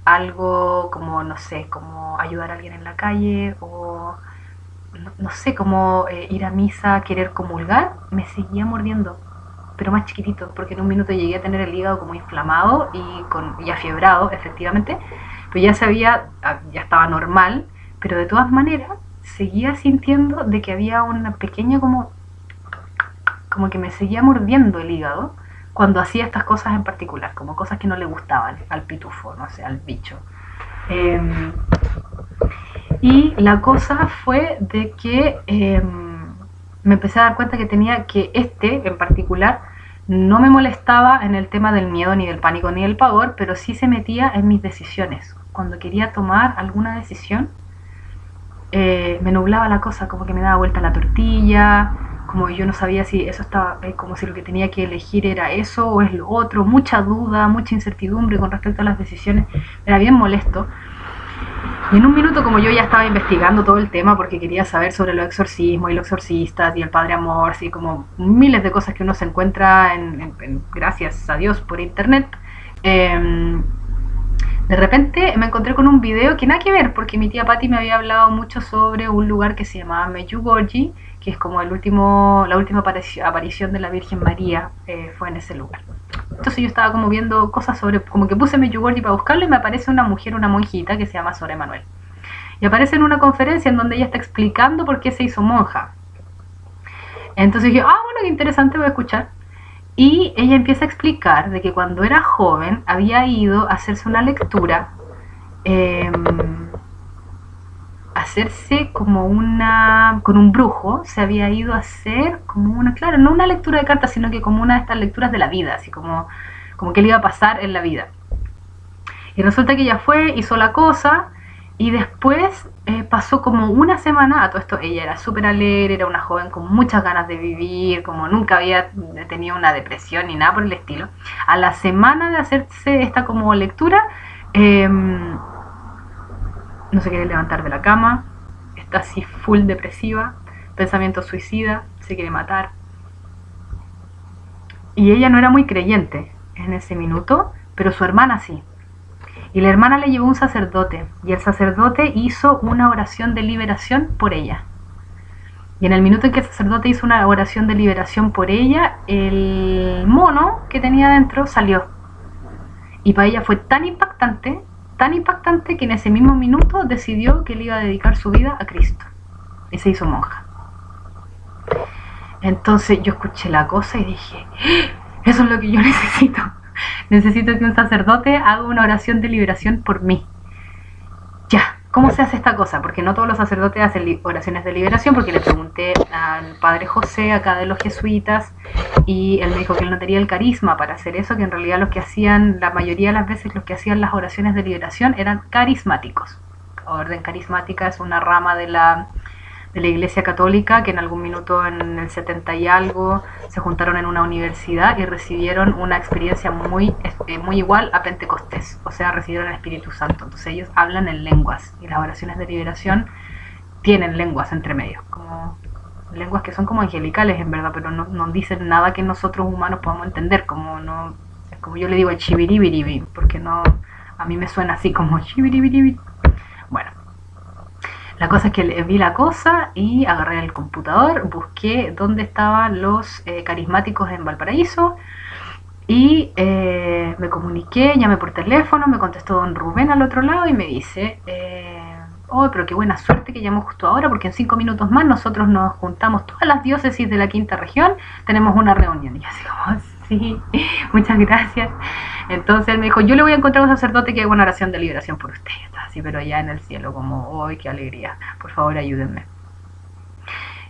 algo como, no sé, como ayudar a alguien en la calle, o no sé, como ir a misa, querer comulgar, me seguía mordiendo, pero más chiquitito, porque en un minuto llegué a tener el hígado como inflamado y afiebrado, efectivamente, pero ya estaba normal, pero de todas maneras seguía sintiendo de que había una pequeña como que me seguía mordiendo el hígado, cuando hacía estas cosas en particular, como cosas que no le gustaban al pitufo, no sé, al bicho. Y la cosa fue de que me empecé a dar cuenta que tenía que en particular no me molestaba en el tema del miedo, ni del pánico, ni del pavor, pero sí se metía en mis decisiones. Cuando quería tomar alguna decisión, me nublaba la cosa, como que me daba vuelta la tortilla, como yo no sabía si eso estaba, como si lo que tenía que elegir era eso o es lo otro, mucha duda, mucha incertidumbre con respecto a las decisiones, era bien molesto. Y en un minuto, como yo ya estaba investigando todo el tema porque quería saber sobre los exorcismos y los exorcistas y el Padre Amor, así como miles de cosas que uno se encuentra gracias a Dios por internet, de repente me encontré con un video que nada que ver, porque mi tía Patti me había hablado mucho sobre un lugar que se llamaba Medjugorje, que es como la última aparición de la Virgen María, fue en ese lugar. Entonces yo estaba como viendo cosas sobre, como que puse Medjugorje para buscarlo y me aparece una mujer, una monjita que se llama Sor Emanuel. Y aparece en una conferencia en donde ella está explicando por qué se hizo monja. Entonces dije, bueno, qué interesante, voy a escuchar. Y ella empieza a explicar de que cuando era joven había ido a hacerse una lectura, hacerse como con un brujo, se había ido a hacer como una, claro, no una lectura de cartas, sino que como una de estas lecturas de la vida, así como qué le iba a pasar en la vida. Y resulta que ella fue, hizo la cosa, y después pasó como una semana, a todo esto ella era súper alegre, era una joven con muchas ganas de vivir, como nunca había tenido una depresión ni nada por el estilo. A la semana de hacerse esta como lectura, no se quiere levantar de la cama, está así full depresiva, pensamiento suicida, se quiere matar. Y ella no era muy creyente en ese minuto, pero su hermana sí. Y la hermana le llevó un sacerdote, y el sacerdote hizo una oración de liberación por ella. Y en el minuto en que el sacerdote hizo una oración de liberación por ella, el mono que tenía dentro salió. Y para ella fue tan impactante que en ese mismo minuto decidió que le iba a dedicar su vida a Cristo. Y se hizo monja. Entonces yo escuché la cosa y dije, eso es lo que yo necesito. Necesito que un sacerdote haga una oración de liberación por mí. Ya, ¿cómo se hace esta cosa? Porque no todos los sacerdotes hacen oraciones de liberación, porque le pregunté al padre José, acá de los jesuitas, y él me dijo que él no tenía el carisma para hacer eso, que en realidad los que hacían, la mayoría de las veces los que hacían las oraciones de liberación eran carismáticos. Orden carismática es una rama de la Iglesia Católica que en algún minuto en el 70 y algo se juntaron en una universidad y recibieron una experiencia muy igual a Pentecostés, o sea, recibieron el Espíritu Santo. Entonces ellos hablan en lenguas y las oraciones de liberación tienen lenguas entre medio, como lenguas que son como angelicales en verdad, pero no dicen nada que nosotros humanos podamos entender, como yo le digo el chibiribiribi, porque a mí me suena así como chibiribiribi. Bueno, la cosa es que vi la cosa y agarré el computador, busqué dónde estaban los carismáticos en Valparaíso y me comuniqué, llamé por teléfono, me contestó don Rubén al otro lado y me dice, pero qué buena suerte que llamó justo ahora, porque en 5 minutos más nosotros nos juntamos todas las diócesis de la quinta región, tenemos una reunión. Y yo así como, sí, muchas gracias. Entonces él me dijo, yo le voy a encontrar un sacerdote que haga una oración de liberación por usted. Y estaba así, pero allá en el cielo, como, ¡ay, qué alegría! Por favor, ayúdenme.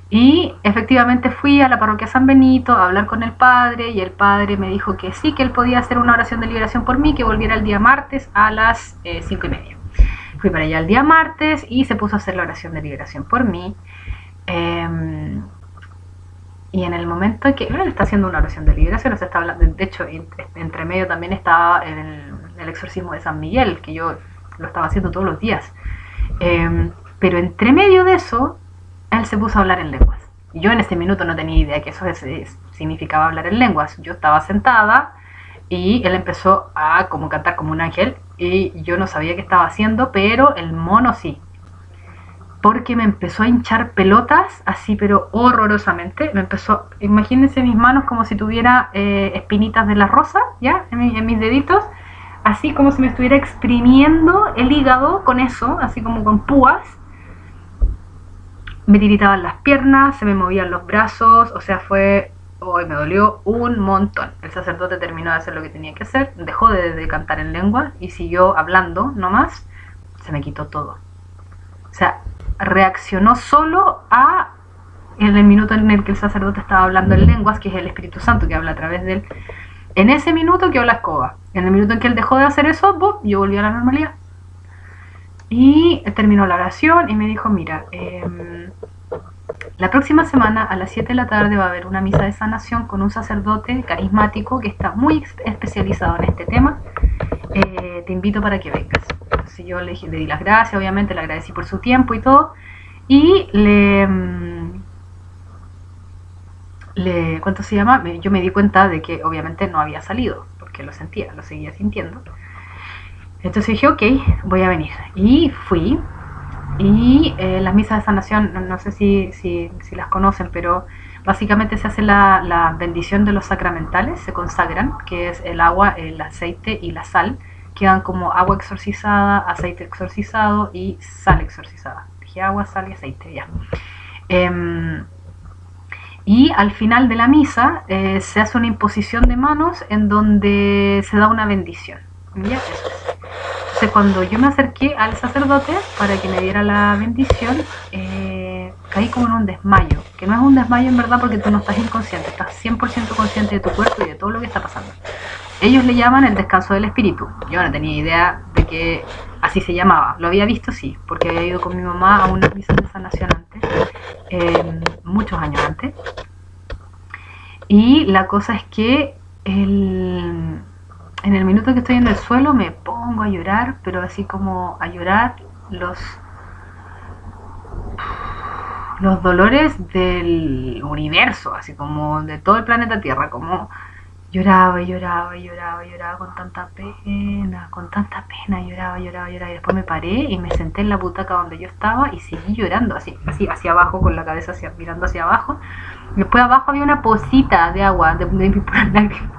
Y efectivamente fui a la parroquia San Benito a hablar con el padre, y el padre me dijo que sí, que él podía hacer una oración de liberación por mí, que volviera el día martes a las 5:30. Fui para allá el día martes y se puso a hacer la oración de liberación por mí. Y en el momento en que él está haciendo una oración de liberación, se está hablando, de hecho, entre medio también estaba el exorcismo de San Miguel, que yo lo estaba haciendo todos los días. Pero entre medio de eso, él se puso a hablar en lenguas. Yo en ese minuto no tenía idea que eso significaba hablar en lenguas. Yo estaba sentada y él empezó a como cantar como un ángel y yo no sabía qué estaba haciendo, pero el mono sí. Porque me empezó a hinchar pelotas, así pero horrorosamente. Imagínense mis manos como si tuviera espinitas de la rosa, ¿ya? En mis deditos, así como si me estuviera exprimiendo el hígado con eso, así como con púas. Me tiritaban las piernas, se me movían los brazos, o sea, fue Hoy me dolió un montón. El sacerdote terminó de hacer lo que tenía que hacer, dejó de cantar en lengua y siguió hablando nomás. Se me quitó todo. O sea, reaccionó solo a en el minuto en el que el sacerdote estaba hablando en lenguas, que es el Espíritu Santo que habla a través de él. En ese minuto quedó la escoba. En el minuto en que él dejó de hacer eso, yo volví a la normalidad. Y terminó la oración y me dijo, mira, la próxima semana a las 7 de la tarde va a haber una misa de sanación con un sacerdote carismático que está muy especializado en este tema. Te invito para que vengas. Entonces yo le di las gracias, obviamente le agradecí por su tiempo y todo. Y ¿cuánto se llama? Yo me di cuenta de que obviamente no había salido, porque lo sentía, lo seguía sintiendo. Entonces dije, ok, voy a venir. Y fui. Y las misas de sanación, no sé si las conocen, pero básicamente se hace la bendición de los sacramentales, se consagran, que es el agua, el aceite y la sal. Quedan como agua exorcizada, aceite exorcizado y sal exorcizada. Dije agua, sal y aceite, ya. Y al final de la misa se hace una imposición de manos en donde se da una bendición. ¿Ya? Eso es. Entonces cuando yo me acerqué al sacerdote para que me diera la bendición, caí como en un desmayo, que no es un desmayo en verdad porque tú no estás inconsciente, estás 100% consciente de tu cuerpo y de todo lo que está pasando. Ellos le llaman el descanso del espíritu. Yo no tenía idea de que así se llamaba. Lo había visto, sí, porque había ido con mi mamá a una misa de sanación antes, muchos años antes. Y la cosa es que en el minuto que estoy en el suelo me pongo a llorar, pero así como a llorar los dolores del universo, así como de todo el planeta Tierra, como lloraba y lloraba y lloraba y lloraba con tanta pena, lloraba y después me paré y me senté en la butaca donde yo estaba y seguí llorando, así hacia abajo, con la cabeza mirando hacia abajo. Después abajo había una pocita de agua de mis puras lágrimas.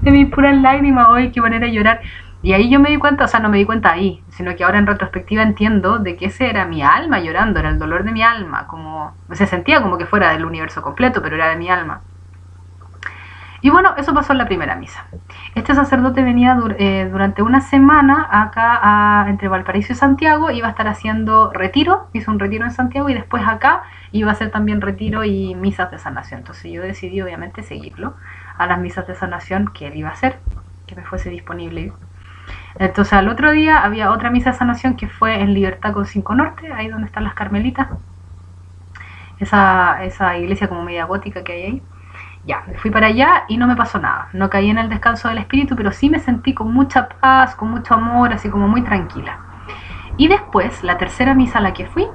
De mis puras lágrimas, hoy qué manera de llorar. Y ahí yo me di cuenta, o sea, no me di cuenta ahí, sino que ahora en retrospectiva entiendo de que ese era mi alma llorando, era el dolor de mi alma, como se sentía como que fuera del universo completo, pero era de mi alma. Y bueno, eso pasó en la primera misa. Este sacerdote venía durante una semana acá entre Valparaíso y Santiago, iba a estar haciendo retiro, hizo un retiro en Santiago y después acá iba a hacer también retiro y misas de sanación. Entonces yo decidí obviamente seguirlo a las misas de sanación que él iba a hacer, que me fuese disponible. Entonces al otro día había otra misa de sanación que fue en Libertad con 5 Norte, ahí donde están las Carmelitas, esa iglesia como media gótica que hay ahí. Ya, me fui para allá y no me pasó nada, no caí en el descanso del espíritu, pero sí me sentí con mucha paz, con mucho amor, así como muy tranquila. Y después, la tercera misa a la que fui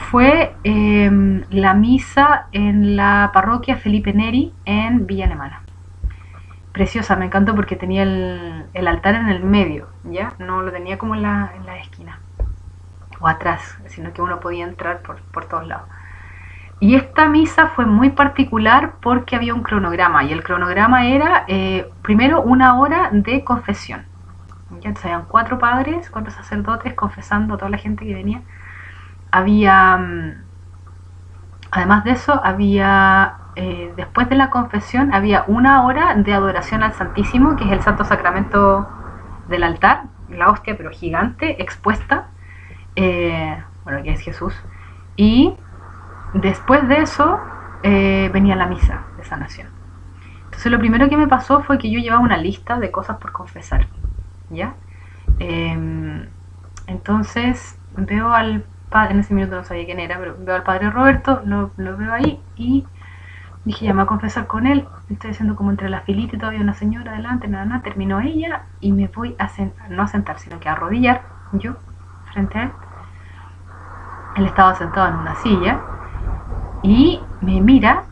fue la misa en la parroquia Felipe Neri en Villa Alemana. Preciosa, me encantó porque tenía el altar en el medio, ¿ya? No lo tenía como en la esquina o atrás, sino que uno podía entrar por todos lados. Y esta misa fue muy particular porque había un cronograma, y el cronograma era primero 1 hora de confesión. ¿Ya? Entonces habían 4 padres, 4 sacerdotes confesando a toda la gente que venía. Había, además de eso, había después de la confesión había 1 hora de adoración al Santísimo, que es el Santo Sacramento del altar, la hostia pero gigante, expuesta, bueno, que es Jesús. Y después de eso venía la misa de sanación. Entonces lo primero que me pasó fue que yo llevaba una lista de cosas por confesar, ¿ya? Entonces veo al padre, en ese minuto no sabía quién era, pero veo al padre Roberto, lo veo ahí y dije, ya me voy a confesar con él. Estoy haciendo como entre las filitas y todavía una señora adelante, nada, terminó ella y me voy a sentar, no a sentar, sino que a arrodillar yo frente a él. Él estaba sentado en una silla y me mira,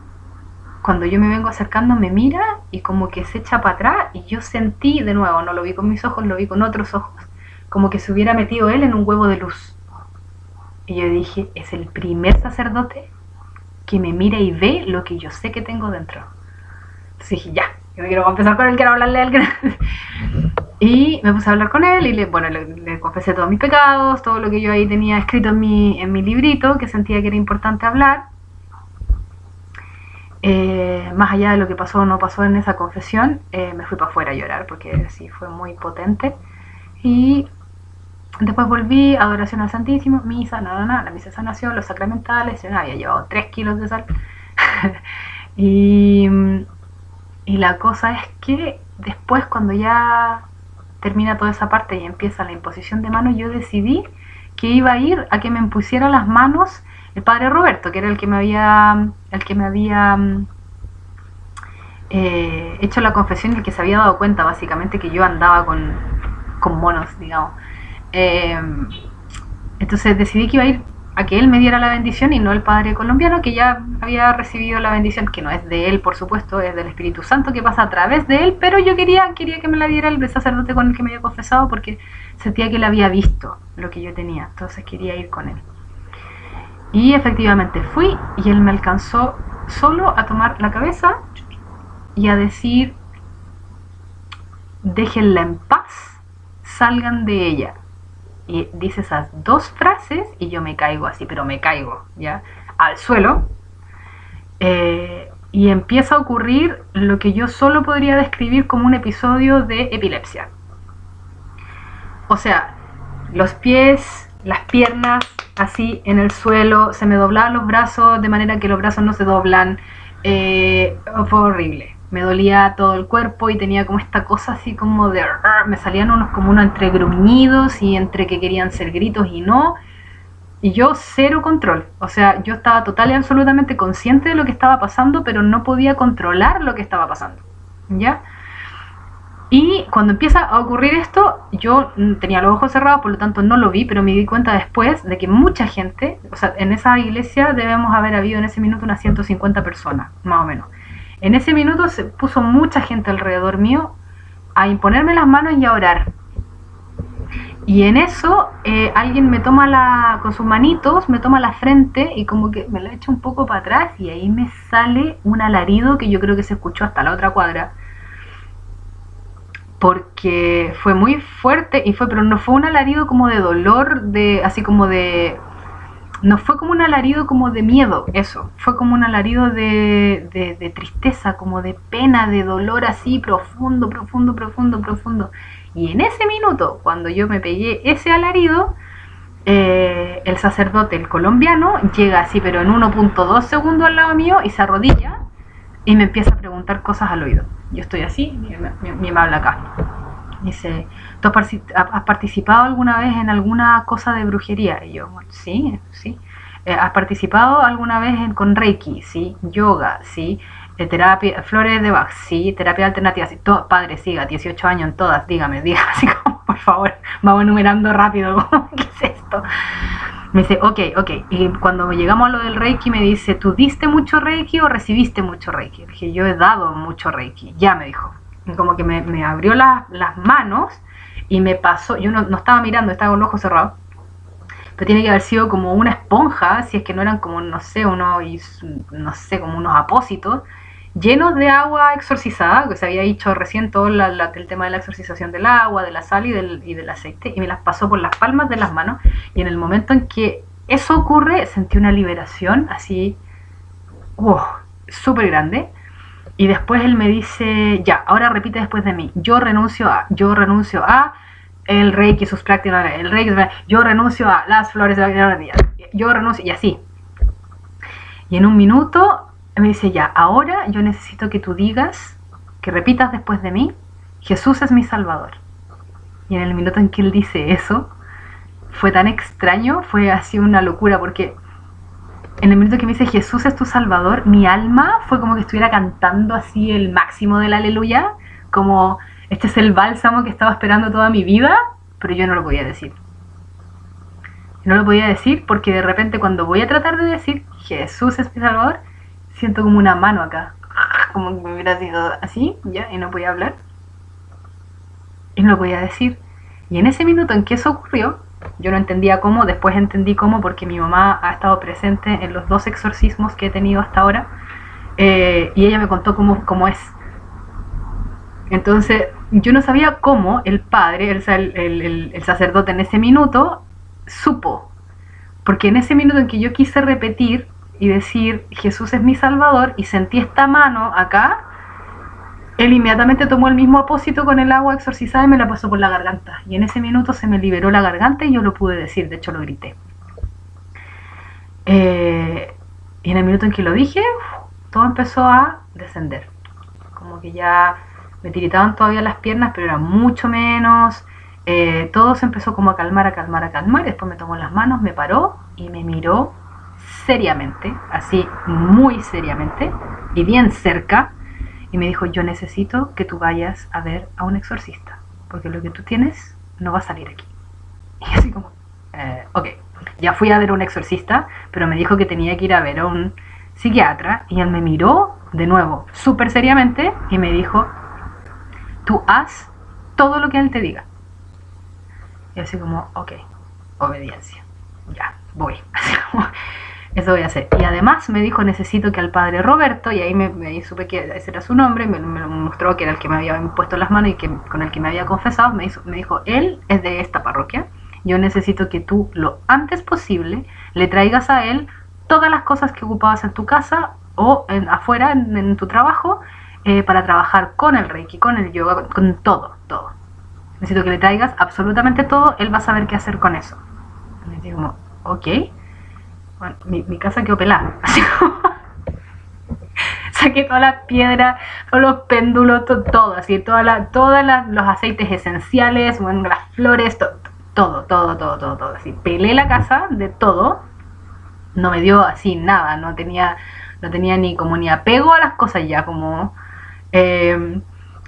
cuando yo me vengo acercando me mira y como que se echa para atrás y yo sentí de nuevo, no lo vi con mis ojos, lo vi con otros ojos, como que se hubiera metido él en un huevo de luz. Y yo dije, es el primer sacerdote que me mira y ve lo que yo sé que tengo dentro. Entonces dije, ya, yo me quiero confesar con él, quiero hablarle a él. Y me puse a hablar con él y le confesé todos mis pecados, todo lo que yo ahí tenía escrito en mi librito, que sentía que era importante hablar. más allá de lo que pasó o no pasó en esa confesión, me fui para afuera a llorar porque sí fue muy potente. Y después volví, adoración al Santísimo, misa, la misa de sanación, los sacramentales, yo había llevado 3 kilos de sal. y, y la cosa es que después, cuando ya termina toda esa parte y empieza la imposición de manos, yo decidí que iba a ir a que me impusiera las manos el padre Roberto, que era el que me había hecho la confesión y el que se había dado cuenta básicamente que yo andaba con monos, digamos. Eh, entonces decidí que iba a ir a que él me diera la bendición y no el padre colombiano, que ya había recibido la bendición, que no es de él, por supuesto, es del Espíritu Santo, que pasa a través de él, pero yo quería que me la diera el sacerdote con el que me había confesado, porque sentía que él había visto lo que yo tenía, entonces quería ir con él. Y efectivamente fui, y él me alcanzó solo a tomar la cabeza y a decir: déjenla en paz, salgan de ella. Y dice esas 2 frases y yo me caigo así, pero me caigo, ¿ya? Al suelo. Y empieza a ocurrir lo que yo solo podría describir como un episodio de epilepsia. O sea, los pies, las piernas así en el suelo, se me doblaban los brazos de manera que los brazos no se doblan. Fue horrible. Me dolía todo el cuerpo y tenía como esta cosa así como de... me salían unos entre gruñidos y entre que querían ser gritos y no. Y yo cero control. O sea, yo estaba total y absolutamente consciente de lo que estaba pasando, pero no podía controlar lo que estaba pasando. ¿Ya? Y cuando empieza a ocurrir esto, yo tenía los ojos cerrados, por lo tanto no lo vi, pero me di cuenta después de que mucha gente, o sea, en esa iglesia debemos haber habido en ese minuto unas 150 personas, más o menos. En ese minuto se puso mucha gente alrededor mío a imponerme las manos y a orar. Y en eso alguien me toma con sus manitos, me toma la frente y como que me la echa un poco para atrás y ahí me sale un alarido que yo creo que se escuchó hasta la otra cuadra. Porque fue muy fuerte pero no fue un alarido como de dolor, así como de... No fue como un alarido como de miedo, eso. Fue como un alarido de tristeza, como de pena, de dolor así profundo. Y en ese minuto, cuando yo me pegué ese alarido, el sacerdote, el colombiano, llega así, pero en 1.2 segundos al lado mío y se arrodilla y me empieza a preguntar cosas al oído. Yo estoy así y me habla acá. Dice: ¿tú has participado alguna vez en alguna cosa de brujería? Y yo: sí. ¿Has participado alguna vez con Reiki? Sí. ¿Yoga? Sí. Terapia, flores de Bach, sí. Terapia alternativa, sí. Padre, siga, 18 años en todas, dígame, así como, por favor, vamos enumerando rápido. ¿Qué es esto? Me dice: ok. Y cuando llegamos a lo del Reiki me dice: ¿tú diste mucho Reiki o recibiste mucho Reiki? Le dije: yo he dado mucho Reiki. Ya, me dijo. Como que me abrió las manos y me pasó. Yo no estaba mirando, estaba con los ojos cerrados, pero tiene que haber sido como una esponja, si es que no eran como, no sé, como unos apósitos llenos de agua exorcizada, que se había hecho recién todo el tema de la exorcización del agua, de la sal y del aceite, y me las pasó por las palmas de las manos. Y en el momento en que eso ocurre, sentí una liberación así, súper grande. Y después él me dice: ya, ahora repite después de mí: yo renuncio a el Reiki, sus prácticas, el Reiki, yo renuncio a las flores de la vida, yo renuncio, y así. Y en un minuto me dice: ya, ahora yo necesito que tú digas, que repitas después de mí: Jesús es mi Salvador. Y en el minuto en que él dice eso, fue tan extraño, fue así una locura, porque en el minuto que me dice Jesús es tu Salvador, mi alma fue como que estuviera cantando así el máximo del aleluya, como este es el bálsamo que estaba esperando toda mi vida, pero yo no lo podía decir. No lo podía decir porque de repente cuando voy a tratar de decir Jesús es mi Salvador, siento como una mano acá, como que me hubiera sido así, ya, y no podía hablar. Y no lo podía decir. Y en ese minuto en que eso ocurrió, yo no entendía cómo, después entendí cómo, porque mi mamá ha estado presente en los 2 exorcismos que he tenido hasta ahora, y ella me contó cómo es. Entonces, yo no sabía cómo el padre, el sacerdote en ese minuto, supo. Porque en ese minuto en que yo quise repetir, y decir Jesús es mi Salvador, y sentí esta mano acá, él inmediatamente tomó el mismo apósito con el agua exorcizada y me la pasó por la garganta. Y en ese minuto se me liberó la garganta y yo lo pude decir, de hecho lo grité. Y en el minuto en que lo dije, todo empezó a descender. Como que ya me tiritaban todavía las piernas, pero era mucho menos. Todo se empezó como a calmar, a calmar, a calmar. Después me tomó las manos, me paró y me miró seriamente, así muy seriamente y bien cerca, y me dijo: yo necesito que tú vayas a ver a un exorcista, porque lo que tú tienes no va a salir aquí. Y así como, ok, ya fui a ver a un exorcista, pero me dijo que tenía que ir a ver a un psiquiatra, y él me miró de nuevo súper seriamente y me dijo: tú haz todo lo que él te diga. Y así como, ok, obediencia, ya, voy. Así como, eso voy a hacer. Y además me dijo: necesito que al padre Roberto, y ahí me supe que ese era su nombre, me lo mostró, que era el que me había puesto las manos y que, con el que me había confesado. Me dijo: él es de esta parroquia, yo necesito que tú lo antes posible le traigas a él todas las cosas que ocupabas en tu casa o afuera en tu trabajo, para trabajar con el Reiki, con el yoga, con todo. Necesito que le traigas absolutamente todo, él va a saber qué hacer con eso. Y me digo como, ok. Bueno, mi casa quedó pelada. Así como, saqué todas las piedras, todos los péndulos, todo, así, todos los aceites esenciales, bueno, las flores, todo, así. Pelé la casa de todo, no me dio así nada, no tenía ni como ni apego a las cosas ya, como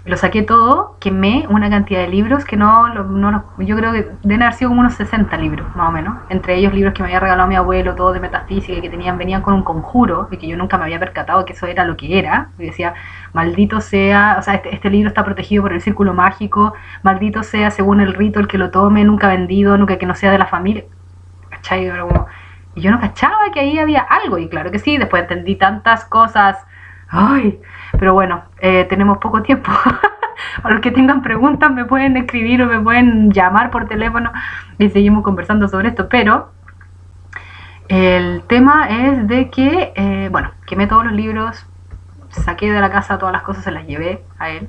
lo saqué todo, quemé una cantidad de libros que yo creo que deben haber sido como unos 60 libros, más o menos, entre ellos libros que me había regalado mi abuelo, todo de metafísica, que venían con un conjuro, y que yo nunca me había percatado que eso era lo que era, y decía: maldito sea, o sea, este libro está protegido por el círculo mágico, maldito sea según el rito el que lo tome, nunca vendido, nunca que no sea de la familia, ¿cachai? Y yo no cachaba que ahí había algo, y claro que sí, después entendí tantas cosas. Ay, pero bueno, tenemos poco tiempo. A los que tengan preguntas me pueden escribir o me pueden llamar por teléfono y seguimos conversando sobre esto. Pero el tema es de que, bueno, quemé todos los libros, saqué de la casa todas las cosas, se las llevé a él.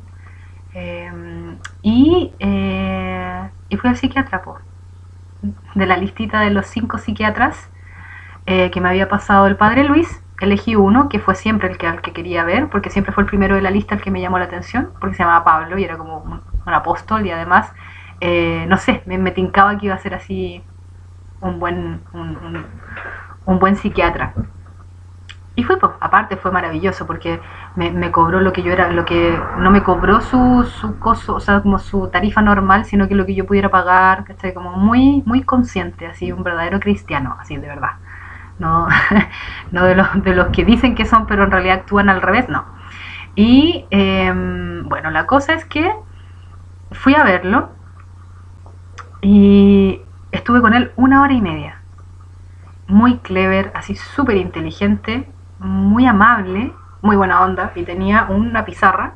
Y fui al psiquiatra, de la listita de los 5 psiquiatras que me había pasado el padre Luis. Elegí uno que fue siempre al que quería ver, porque siempre fue el primero de la lista el que me llamó la atención, porque se llamaba Pablo y era como un apóstol, y además, no sé, me tincaba que iba a ser así un buen psiquiatra. Y fue, pues, aparte fue maravilloso, porque me cobró lo que yo era, lo que no me cobró su costo, o sea, como su tarifa normal, sino que lo que yo pudiera pagar, ¿cachai? Como muy, muy consciente, así, un verdadero cristiano, así, de verdad. No, no de los que dicen que son, pero en realidad actúan al revés, no. Y bueno, la cosa es que fui a verlo y estuve con él 1 hora y media. Muy clever, así súper inteligente, muy amable, muy buena onda, y tenía una pizarra.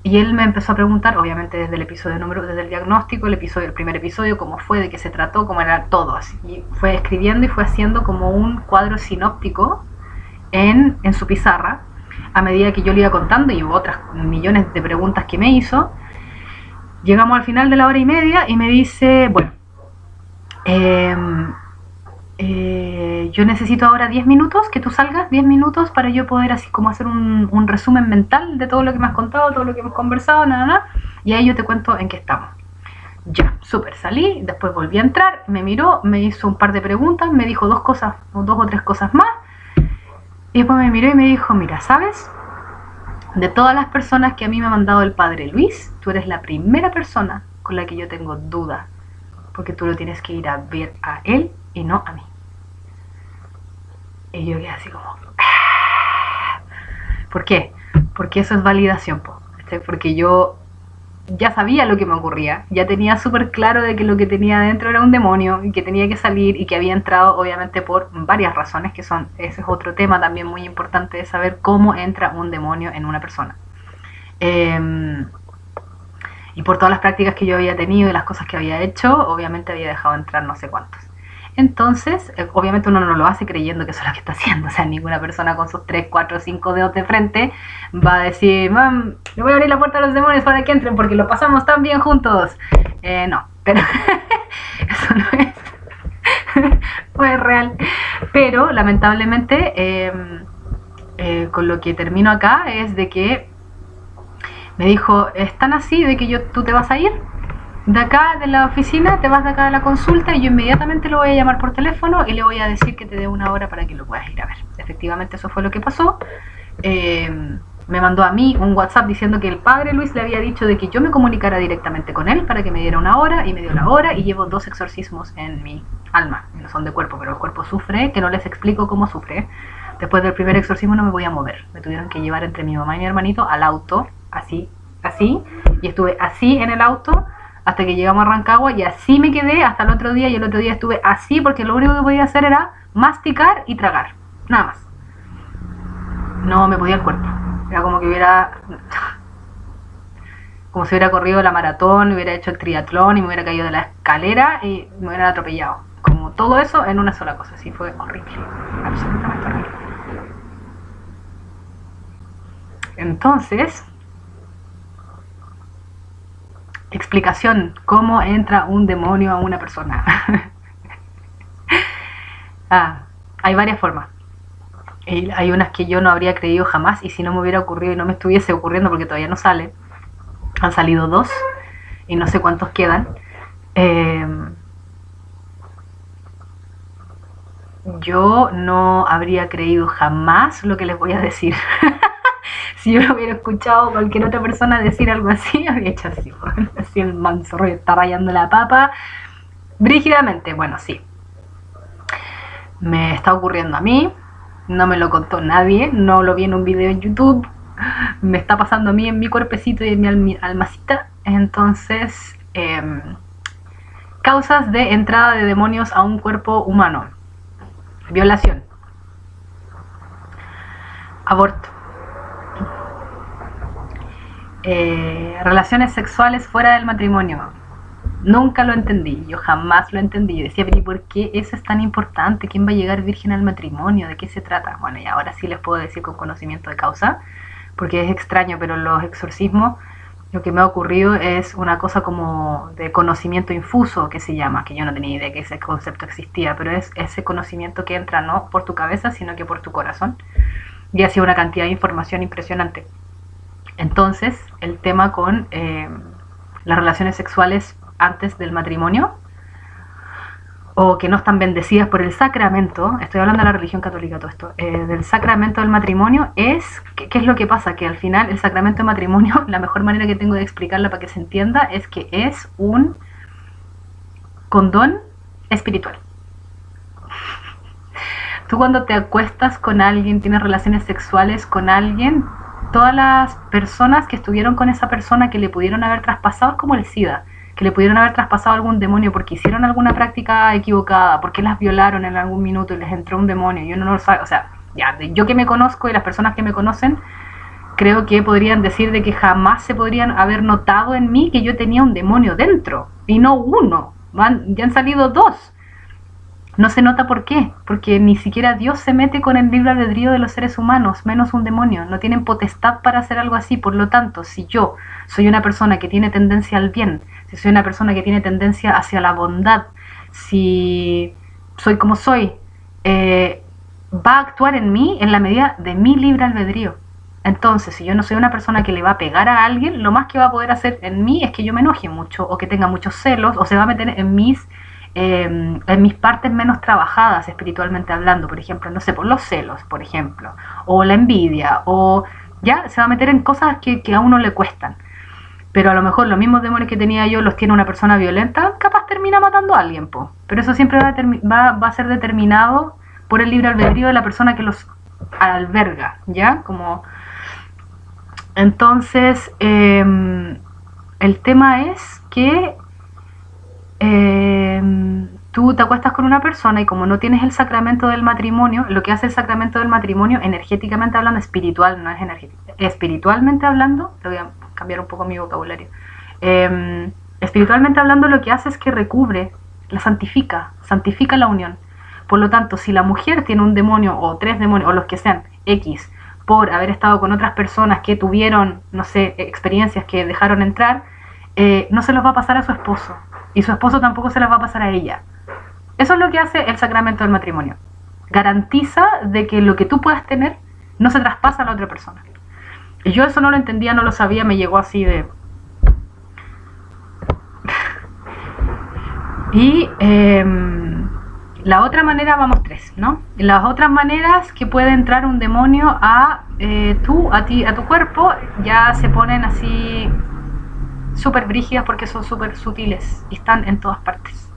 Y él me empezó a preguntar, obviamente desde el episodio desde el diagnóstico, el primer episodio, cómo fue, de qué se trató, cómo era todo, así. Y fue escribiendo y fue haciendo como un cuadro sinóptico en su pizarra, a medida que yo le iba contando, y hubo otras millones de preguntas que me hizo. Llegamos al final de la 1 hora y media y me dice: bueno, yo necesito ahora 10 minutos, que tú salgas 10 minutos para yo poder así como hacer un resumen mental de todo lo que me has contado, todo lo que hemos conversado, y ahí yo te cuento en qué estamos. Ya, súper, salí, después volví a entrar, me miró, me hizo un par de preguntas, me dijo 2 o 3 cosas más, y después me miró y me dijo: mira, ¿sabes? De todas las personas que a mí me ha mandado el padre Luis, tú eres la primera persona con la que yo tengo duda, porque tú lo tienes que ir a ver a él y no a mí. Y yo quedé así como... ¿Por qué? Porque eso es validación, porque yo ya sabía lo que me ocurría, ya tenía súper claro de que lo que tenía dentro era un demonio y que tenía que salir, y que había entrado obviamente por varias razones, ese es otro tema también muy importante, de saber cómo entra un demonio en una persona. Y por todas las prácticas que yo había tenido y las cosas que había hecho, obviamente había dejado entrar no sé cuántos. Entonces, obviamente uno no lo hace creyendo que eso es lo que está haciendo. O sea, ninguna persona con sus 3, 4, 5 dedos de frente va a decir, mam, le voy a abrir la puerta a los demonios para que entren porque lo pasamos tan bien juntos. No, pero eso no es real. Pero lamentablemente, con lo que termino acá es de que me dijo, es tan así de que tú te vas a ir de acá de la oficina, te vas de acá de la consulta y yo inmediatamente lo voy a llamar por teléfono y le voy a decir que te dé 1 hora para que lo puedas ir a ver. Efectivamente eso fue lo que pasó. Me mandó a mí un WhatsApp diciendo que el padre Luis le había dicho de que yo me comunicara directamente con él para que me diera 1 hora, y me dio la hora, y llevo 2 exorcismos en mi alma. No son de cuerpo, pero el cuerpo sufre, que no les explico cómo sufre. Después del primer exorcismo no me voy a mover. Me tuvieron que llevar entre mi mamá y mi hermanito al auto, así, y estuve así en el auto hasta que llegamos a Rancagua, y así me quedé hasta el otro día, y el otro día estuve así porque lo único que podía hacer era masticar y tragar, nada más. No me podía el cuerpo, era como que como si hubiera corrido la maratón, hubiera hecho el triatlón y me hubiera caído de la escalera y me hubieran atropellado, como todo eso en una sola cosa. Así fue horrible, absolutamente horrible. Entonces, explicación, ¿cómo entra un demonio a una persona? Hay varias formas. Hay unas que yo no habría creído jamás, y si no me hubiera ocurrido y no me estuviese ocurriendo, porque todavía no sale, han salido 2 y no sé cuántos quedan. Yo no habría creído jamás lo que les voy a decir. Si yo hubiera escuchado a cualquier otra persona decir algo así, habría hecho así, así el manzorro está rayando la papa brígidamente. Bueno, sí, me está ocurriendo a mí, no me lo contó nadie, no lo vi en un video en YouTube, me está pasando a mí en mi cuerpecito y en mi almacita. Entonces, causas de entrada de demonios a un cuerpo humano: violación, aborto, relaciones sexuales fuera del matrimonio. Nunca lo entendí, yo jamás lo entendí. Yo decía, pero ¿y por qué eso es tan importante? ¿Quién va a llegar virgen al matrimonio? ¿De qué se trata? Bueno, y ahora sí les puedo decir con conocimiento de causa, porque es extraño, pero los exorcismos, lo que me ha ocurrido es una cosa como de conocimiento infuso, que se llama, que yo no tenía idea que ese concepto existía, pero es ese conocimiento que entra no por tu cabeza, sino que por tu corazón, y ha sido una cantidad de información impresionante. Entonces, el tema con las relaciones sexuales antes del matrimonio, o que no están bendecidas por el sacramento, estoy hablando de la religión católica, todo esto, del sacramento del matrimonio, ¿qué es lo que pasa? Que al final el sacramento del matrimonio, la mejor manera que tengo de explicarla para que se entienda, es que es un condón espiritual. Tú cuando te acuestas con alguien, tienes relaciones sexuales con alguien, todas las personas que estuvieron con esa persona que le pudieron haber traspasado, es como el SIDA, que le pudieron haber traspasado algún demonio porque hicieron alguna práctica equivocada, porque las violaron en algún minuto y les entró un demonio y uno no lo sabe. O sea, ya, yo que me conozco y las personas que me conocen, creo que podrían decir de que jamás se podrían haber notado en mí que yo tenía un demonio dentro, y no uno, ya han salido 2. No se nota por qué, porque ni siquiera Dios se mete con el libre albedrío de los seres humanos, menos un demonio. No tienen potestad para hacer algo así. Por lo tanto, si yo soy una persona que tiene tendencia al bien, si soy una persona que tiene tendencia hacia la bondad, si soy como soy, va a actuar en mí en la medida de mi libre albedrío. Entonces, si yo no soy una persona que le va a pegar a alguien, lo más que va a poder hacer en mí es que yo me enoje mucho, o que tenga muchos celos, o se va a meter en mis partes menos trabajadas espiritualmente hablando, por ejemplo, no sé, por los celos, por ejemplo, o la envidia, o ya se va a meter en cosas que a uno le cuestan. Pero a lo mejor los mismos demonios que tenía yo los tiene una persona violenta, capaz termina matando a alguien, po. Pero eso siempre va a ser determinado por el libre albedrío de la persona que los alberga, ¿ya? Como... Entonces, el tema es que tú te acuestas con una persona y como no tienes el sacramento del matrimonio, lo que hace el sacramento del matrimonio, energéticamente hablando, espiritual, no es energético, espiritualmente hablando, lo voy a cambiar un poco mi vocabulario, espiritualmente hablando, lo que hace es que recubre la santifica, santifica la unión. Por lo tanto, si la mujer tiene un demonio o 3 demonios o los que sean X por haber estado con otras personas que tuvieron, no sé, experiencias que dejaron entrar, no se los va a pasar a su esposo y su esposo tampoco se las va a pasar a ella. Eso es lo que hace el sacramento del matrimonio. Garantiza de que lo que tú puedas tener no se traspasa a la otra persona. Y yo eso no lo entendía, no lo sabía, me llegó así de... Y la otra manera, vamos 3, ¿no? Las otras maneras que puede entrar un demonio a tu cuerpo, ya se ponen así súper brígidas porque son súper sutiles y están en todas partes.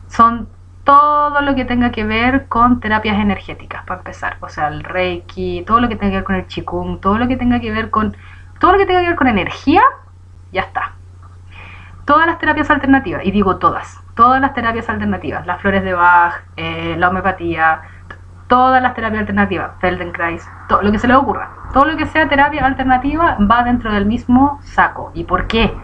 Son todo lo que tenga que ver con terapias energéticas, para empezar. O sea, el Reiki, todo lo que tenga que ver con el Qigong, todo lo que tenga que ver con energía, ya está. Todas las terapias alternativas, y digo todas las terapias alternativas, las flores de Bach, la homeopatía, todas las terapias alternativas, Feldenkrais, todo lo que se les ocurra, todo lo que sea terapia alternativa va dentro del mismo saco. ¿Y por qué?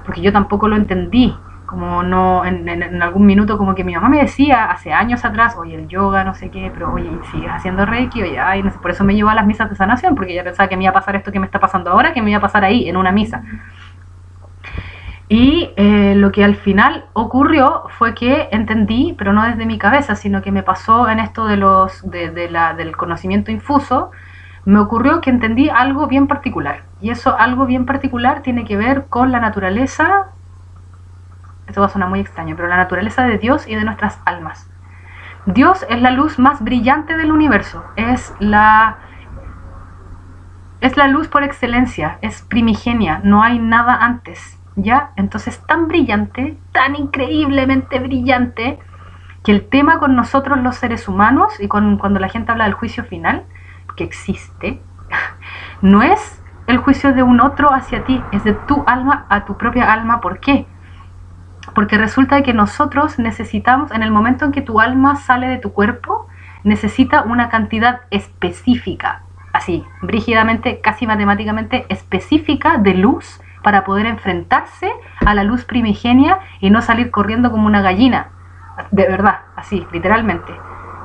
Porque yo tampoco lo entendí, como no, en algún minuto como que mi mamá me decía hace años atrás, oye, el yoga, no sé qué, pero oye, ¿sigues haciendo Reiki? Oye, ay, no sé, por eso me llevó a las misas de sanación, porque ella pensaba que me iba a pasar esto que me está pasando ahora, que me iba a pasar ahí, en una misa. Y lo que al final ocurrió fue que entendí, pero no desde mi cabeza, sino que me pasó en esto del conocimiento infuso, me ocurrió que entendí algo bien particular. Y eso algo bien particular tiene que ver con la naturaleza, esto va a sonar muy extraño, pero la naturaleza de Dios y de nuestras almas. Dios es la luz más brillante del universo, es la luz por excelencia, es primigenia, no hay nada antes. ¿Ya? Entonces tan brillante, tan increíblemente brillante, que el tema con nosotros los seres humanos y cuando la gente habla del juicio final, que existe, no es el juicio de un otro hacia ti, es de tu alma a tu propia alma. ¿Por qué? Porque resulta que nosotros necesitamos, en el momento en que tu alma sale de tu cuerpo, necesita una cantidad específica, así, brígidamente, casi matemáticamente específica de luz, para poder enfrentarse a la luz primigenia y no salir corriendo como una gallina, de verdad, así, literalmente.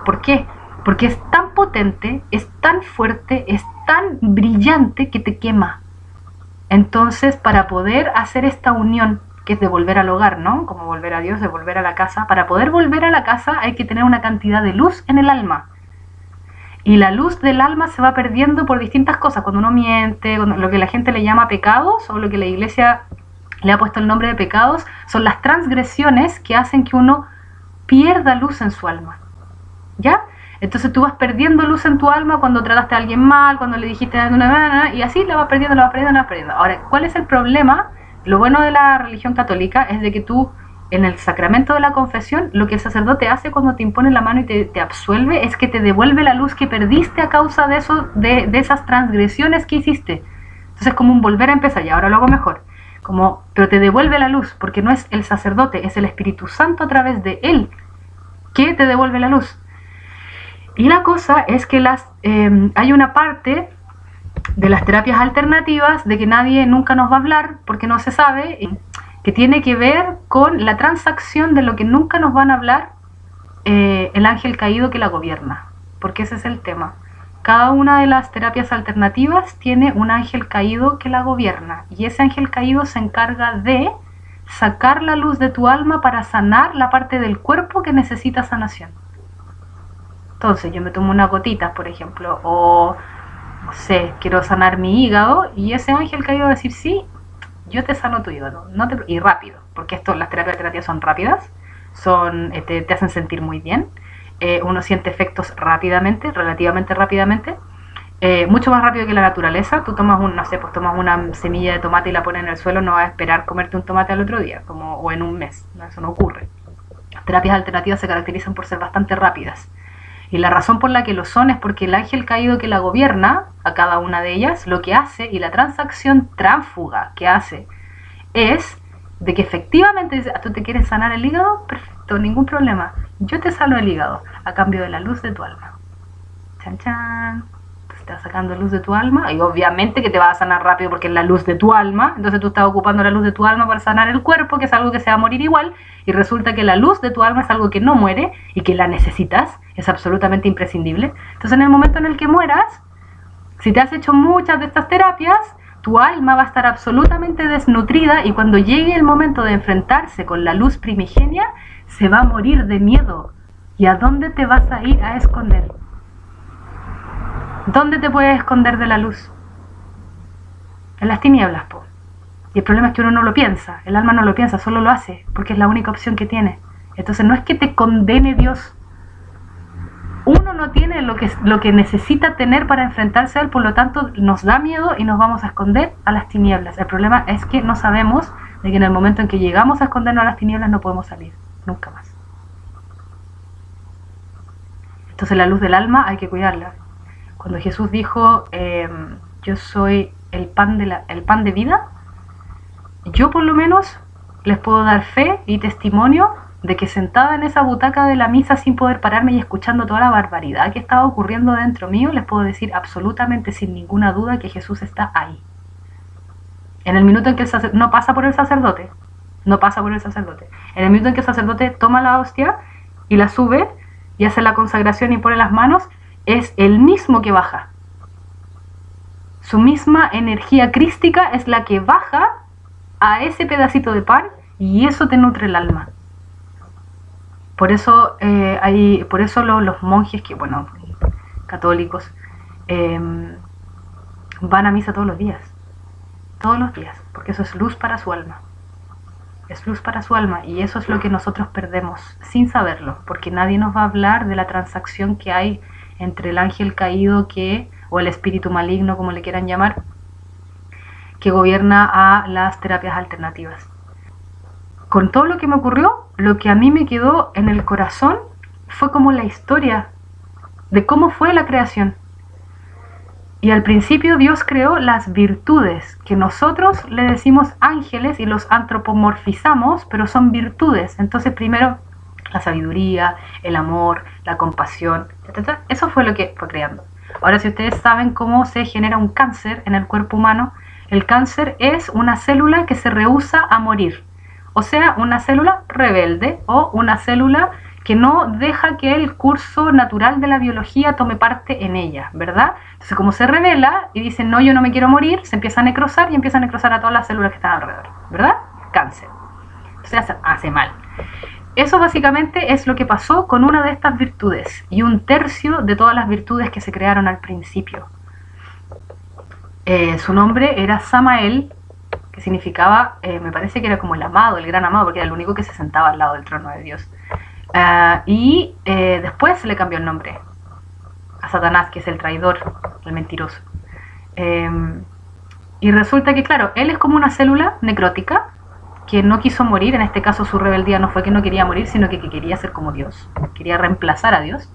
¿Por qué? Porque es tan potente, es tan fuerte, es tan brillante que te quema. Entonces, para poder hacer esta unión, que es de volver al hogar, ¿no? Como volver a Dios, de volver a la casa, para poder volver a la casa hay que tener una cantidad de luz en el alma. Y la luz del alma se va perdiendo por distintas cosas, cuando uno miente, cuando lo que la gente le llama pecados, o lo que la iglesia le ha puesto el nombre de pecados, son las transgresiones que hacen que uno pierda luz en su alma. ¿Ya? Entonces tú vas perdiendo luz en tu alma cuando trataste a alguien mal, cuando le dijiste una y así la vas perdiendo, la vas perdiendo, la vas perdiendo. Ahora, ¿cuál es el problema? Lo bueno de la religión católica es de que tú, en el sacramento de la confesión, lo que el sacerdote hace cuando te impone la mano y te absuelve es que te devuelve la luz que perdiste a causa de esas transgresiones que hiciste. Entonces es como un volver a empezar, y ahora lo hago mejor. Pero te devuelve la luz, porque no es el sacerdote, es el Espíritu Santo a través de él que te devuelve la luz. Y la cosa es que hay una parte de las terapias alternativas de que nadie nunca nos va a hablar porque no se sabe, que tiene que ver con la transacción de lo que nunca nos van a hablar el ángel caído que la gobierna, porque ese es el tema. Cada una de las terapias alternativas tiene un ángel caído que la gobierna, y ese ángel caído se encarga de sacar la luz de tu alma para sanar la parte del cuerpo que necesita sanación. Entonces yo me tomo unas gotitas, por ejemplo, o no sé, quiero sanar mi hígado, y ese ángel caído va a decir, sí, yo te sano tu hígado, y rápido, porque las terapias alternativas son rápidas, te hacen sentir muy bien, uno siente efectos rápidamente, relativamente rápidamente, mucho más rápido que la naturaleza. Tú tomas tomas una semilla de tomate y la pones en el suelo, no vas a esperar comerte un tomate al otro día, o en un mes, ¿no? Eso no ocurre. Las terapias alternativas se caracterizan por ser bastante rápidas. Y la razón por la que lo son es porque el ángel caído que la gobierna, a cada una de ellas, lo que hace, y la transacción tránsfuga que hace, es de que efectivamente dice, ¿tú te quieres sanar el hígado? Perfecto, ningún problema. Yo te sano el hígado a cambio de la luz de tu alma. Chan, chan. Entonces, te va sacando luz de tu alma, y obviamente que te va a sanar rápido porque es la luz de tu alma, entonces tú estás ocupando la luz de tu alma para sanar el cuerpo, que es algo que se va a morir igual, y resulta que la luz de tu alma es algo que no muere y que la necesitas, es absolutamente imprescindible. Entonces en el momento en el que mueras, si te has hecho muchas de estas terapias, tu alma va a estar absolutamente desnutrida y cuando llegue el momento de enfrentarse con la luz primigenia, se va a morir de miedo. ¿Y a dónde te vas a ir a esconder? ¿Dónde te puedes esconder de la luz? En las tinieblas, po. Y el problema es que uno no lo piensa, el alma no lo piensa, solo lo hace, porque es la única opción que tiene. Entonces no es que te condene Dios. Uno no tiene lo que necesita tener para enfrentarse a él, por lo tanto nos da miedo y nos vamos a esconder a las tinieblas. El problema es que no sabemos de que en el momento en que llegamos a escondernos a las tinieblas no podemos salir, nunca más. Entonces la luz del alma hay que cuidarla. Cuando Jesús dijo, yo soy el pan de vida, yo por lo menos les puedo dar fe y testimonio de que sentada en esa butaca de la misa sin poder pararme y escuchando toda la barbaridad que estaba ocurriendo dentro mío, les puedo decir absolutamente sin ninguna duda que Jesús está ahí. En el minuto en que el sacerdote, no pasa por el sacerdote, en el minuto en que el sacerdote toma la hostia y la sube y hace la consagración y pone las manos, es el mismo que baja. Su misma energía crística es la que baja a ese pedacito de pan y eso te nutre el alma. Por eso, los monjes católicos, van a misa todos los días, porque eso es luz para su alma. Es luz para su alma y eso es lo que nosotros perdemos sin saberlo, porque nadie nos va a hablar de la transacción que hay entre el ángel caído o el espíritu maligno, como le quieran llamar, que gobierna a las terapias alternativas. Con todo lo que me ocurrió, lo que a mí me quedó en el corazón fue como la historia de cómo fue la creación. Y al principio Dios creó las virtudes, que nosotros le decimos ángeles y los antropomorfizamos, pero son virtudes. Entonces primero la sabiduría, el amor, la compasión, etc. Eso fue lo que fue creando. Ahora, si ustedes saben cómo se genera un cáncer en el cuerpo humano, el cáncer es una célula que se rehúsa a morir. O sea, una célula rebelde o una célula que no deja que el curso natural de la biología tome parte en ella, ¿verdad? Entonces, como se revela y dice, no, yo no me quiero morir, se empieza a necrosar y empieza a necrosar a todas las células que están alrededor, ¿verdad? Cáncer. Entonces, hace mal. Eso básicamente es lo que pasó con una de estas virtudes y 1/3 de todas las virtudes que se crearon al principio. Su nombre era Samael, que significaba, me parece que era como el amado, el gran amado, porque era el único que se sentaba al lado del trono de Dios. Después se le cambió el nombre a Satanás, que es el traidor, el mentiroso. Y resulta que, claro, él es como una célula necrótica que no quiso morir. En este caso su rebeldía no fue que no quería morir, sino que quería ser como Dios, quería reemplazar a Dios.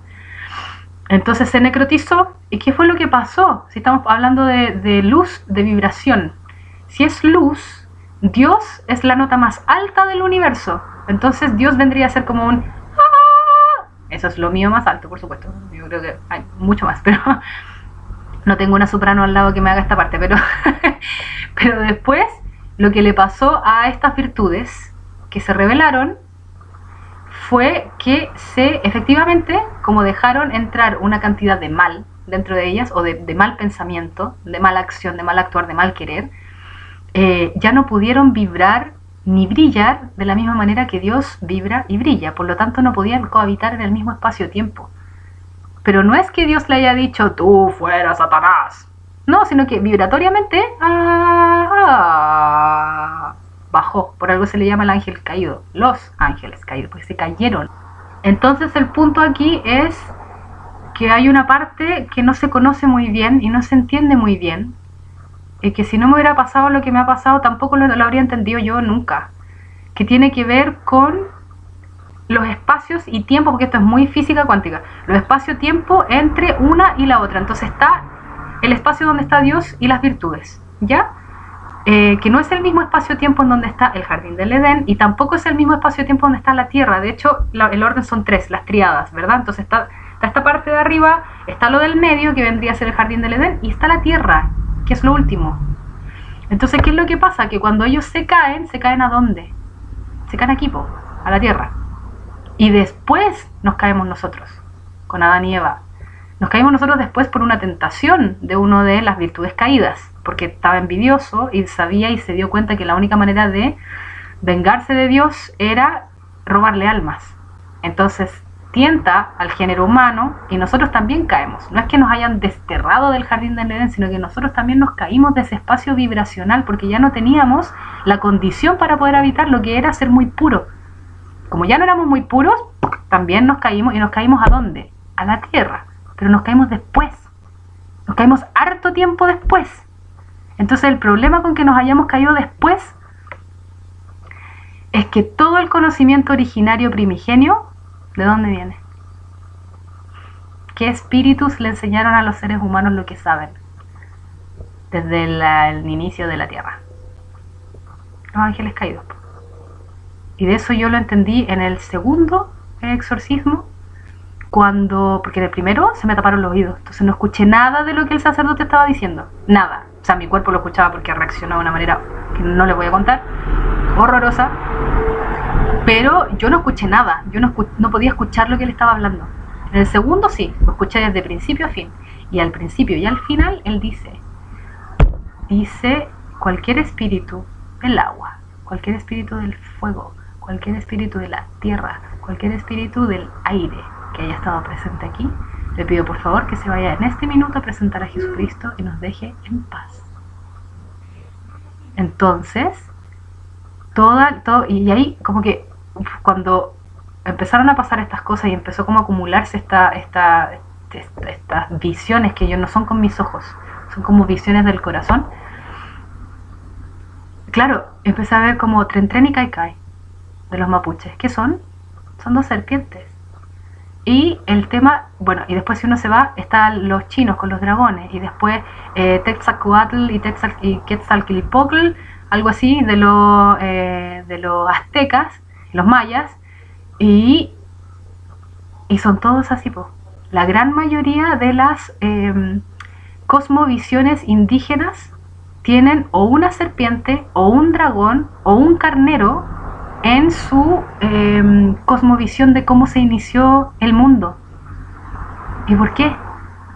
Entonces se necrotizó. ¿Y qué fue lo que pasó? Si estamos hablando de luz, de vibración, si es luz, Dios es la nota más alta del universo. Entonces Dios vendría a ser como un ¡ah! Eso es lo mío más alto, por supuesto. Yo creo que hay mucho más, pero no tengo una soprano al lado que me haga esta parte. Pero después, lo que le pasó a estas virtudes que se revelaron fue que efectivamente, como dejaron entrar una cantidad de mal dentro de ellas, o de mal pensamiento, de mala acción, de mal actuar, de mal querer, ya no pudieron vibrar ni brillar de la misma manera que Dios vibra y brilla. Por lo tanto, no podían cohabitar en el mismo espacio-tiempo. Pero no es que Dios le haya dicho, tú fuera Satanás. No, sino que vibratoriamente bajó. Por algo se le llama el ángel caído, los ángeles caídos, porque se cayeron. Entonces el punto aquí es que hay una parte que no se conoce muy bien y no se entiende muy bien, y que si no me hubiera pasado lo que me ha pasado, tampoco lo habría entendido yo nunca, que tiene que ver con los espacios y tiempo, porque esto es muy física cuántica, los espacio-tiempo entre una y la otra. Entonces está el espacio donde está Dios y las virtudes, ¿ya? Que no es el mismo espacio-tiempo en donde está el jardín del Edén, y tampoco es el mismo espacio-tiempo donde está la Tierra. De hecho, el orden son 3, las triadas, ¿verdad? Entonces está Está esta parte de arriba, está lo del medio, que vendría a ser el jardín del Edén, y está la tierra, que es lo último. Entonces, ¿qué es lo que pasa? Que cuando ellos se caen ¿a dónde? Se caen aquí, a la tierra. Y después nos caemos nosotros, con Adán y Eva. Nos caímos nosotros después por una tentación de una de las virtudes caídas, porque estaba envidioso y sabía y se dio cuenta que la única manera de vengarse de Dios era robarle almas. Entonces tienta al género humano y nosotros también caemos. No es que nos hayan desterrado del jardín del Edén, sino que nosotros también nos caímos de ese espacio vibracional porque ya no teníamos la condición para poder habitar lo que era ser muy puro. Como ya no éramos muy puros, también nos caímos. ¿Y nos caímos a dónde? A la tierra. Pero nos caímos después. Nos caímos harto tiempo después. Entonces el problema con que nos hayamos caído después es que todo el conocimiento originario primigenio, ¿de dónde viene? ¿Qué espíritus le enseñaron a los seres humanos lo que saben? Desde el inicio de la Tierra. Los ángeles caídos. Y de eso yo lo entendí en el segundo exorcismo, porque en el primero se me taparon los oídos. Entonces no escuché nada de lo que el sacerdote estaba diciendo. Nada. O sea, mi cuerpo lo escuchaba porque reaccionó de una manera que no les voy a contar. Horrorosa. Pero yo no escuché nada. Yo no podía escuchar lo que él estaba hablando. En el segundo sí, lo escuché desde principio a fin. Y al principio y al final él dice, cualquier espíritu del agua, cualquier espíritu del fuego, cualquier espíritu de la tierra, cualquier espíritu del aire que haya estado presente aquí, le pido por favor que se vaya en este minuto a presentar a Jesucristo y nos deje en paz. Entonces, y ahí como que cuando empezaron a pasar estas cosas y empezó como a acumularse estas visiones que yo no son con mis ojos, son como visiones del corazón. Claro, empecé a ver como Tren Tren y Kai Kai de los mapuches. ¿Qué son? Son dos serpientes. Y el tema, bueno, y después si uno se va, están los chinos con los dragones, y después Texacuatl y Quetzalcoatl, algo así, de los aztecas, los mayas, y son todos así, po. La gran mayoría de las cosmovisiones indígenas tienen o una serpiente, o un dragón, o un carnero en su cosmovisión de cómo se inició el mundo. ¿Y por qué?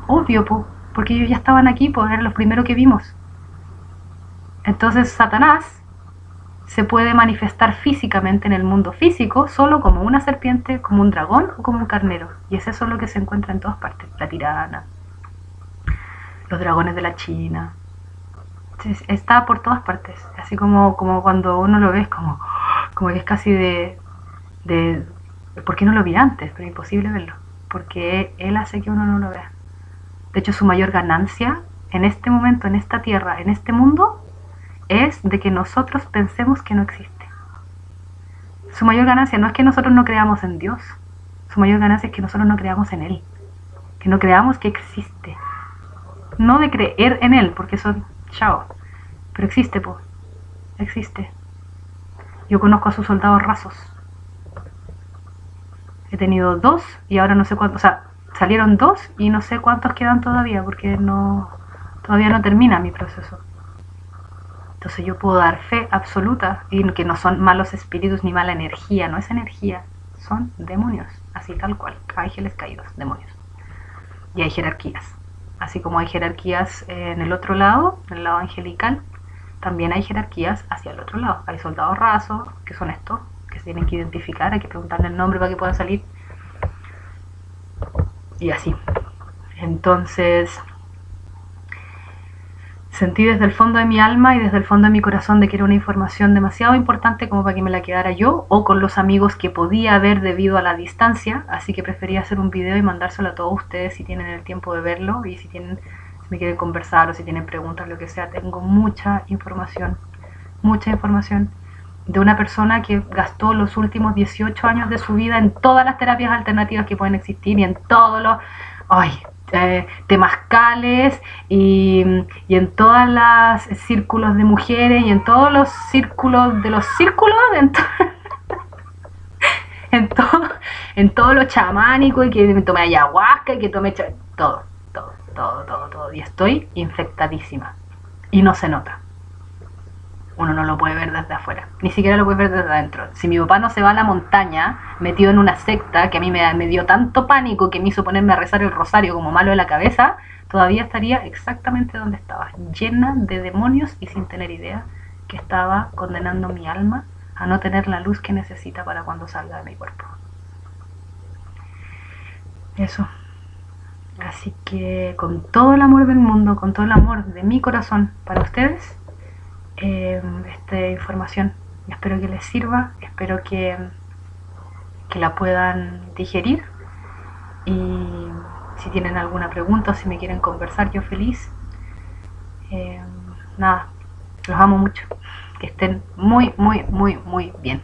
Obvio, porque ellos ya estaban aquí, eran los primeros que vimos. Entonces Satanás se puede manifestar físicamente en el mundo físico solo como una serpiente, como un dragón o como un carnero. Y es eso lo que se encuentra en todas partes. La tirana, los dragones de la China. Está por todas partes. Así como cuando uno lo ve, es como que es casi de ¿por qué no lo vi antes? Pero es imposible verlo, porque él hace que uno no lo vea. De hecho, su mayor ganancia en este momento, en esta tierra, en este mundo, es de que nosotros pensemos que no existe. Su mayor ganancia no es que nosotros no creamos en Dios, su mayor ganancia es que nosotros no creamos en Él, que no creamos que existe. No de creer en Él, porque eso, chao, pero existe, existe. Yo conozco a sus soldados rasos. He tenido 2 y ahora no sé cuántos, o sea, salieron 2 y no sé cuántos quedan todavía porque todavía no termina mi proceso. Entonces yo puedo dar fe absoluta y que no son malos espíritus ni mala energía, no es energía, son demonios, así tal cual, ángeles caídos, demonios. Y hay jerarquías, así como hay jerarquías en el otro lado, en el lado angelical, también hay jerarquías hacia el otro lado. Hay soldados rasos, que son estos, que se tienen que identificar, hay que preguntarle el nombre para que puedan salir. Y así. Entonces, sentí desde el fondo de mi alma y desde el fondo de mi corazón de que era una información demasiado importante como para que me la quedara yo o con los amigos que podía ver debido a la distancia. Así que preferí hacer un video y mandárselo a todos ustedes si tienen el tiempo de verlo y si me quieren conversar o si tienen preguntas, lo que sea. Tengo mucha información de una persona que gastó los últimos 18 años de su vida en todas las terapias alternativas que pueden existir y en todos los temazcales y en todos los círculos de mujeres y en todos los círculos de los círculos, en todo lo chamánico y que me tomé ayahuasca y que tomé todo, todo, todo, todo, todo. Y estoy infectadísima. Y no se nota. Uno no lo puede ver desde afuera, ni siquiera lo puede ver desde adentro. Si mi papá no se va a la montaña metido en una secta que a mí me dio tanto pánico que me hizo ponerme a rezar el rosario como malo de la cabeza, todavía estaría exactamente donde estaba, llena de demonios y sin tener idea que estaba condenando mi alma a no tener la luz que necesita para cuando salga de mi cuerpo. Eso. Así que con todo el amor del mundo, con todo el amor de mi corazón para ustedes, esta información. Espero que les sirva, espero que la puedan digerir y si tienen alguna pregunta o si me quieren conversar, yo feliz. Nada, los amo mucho. Que estén muy, muy, muy, muy bien.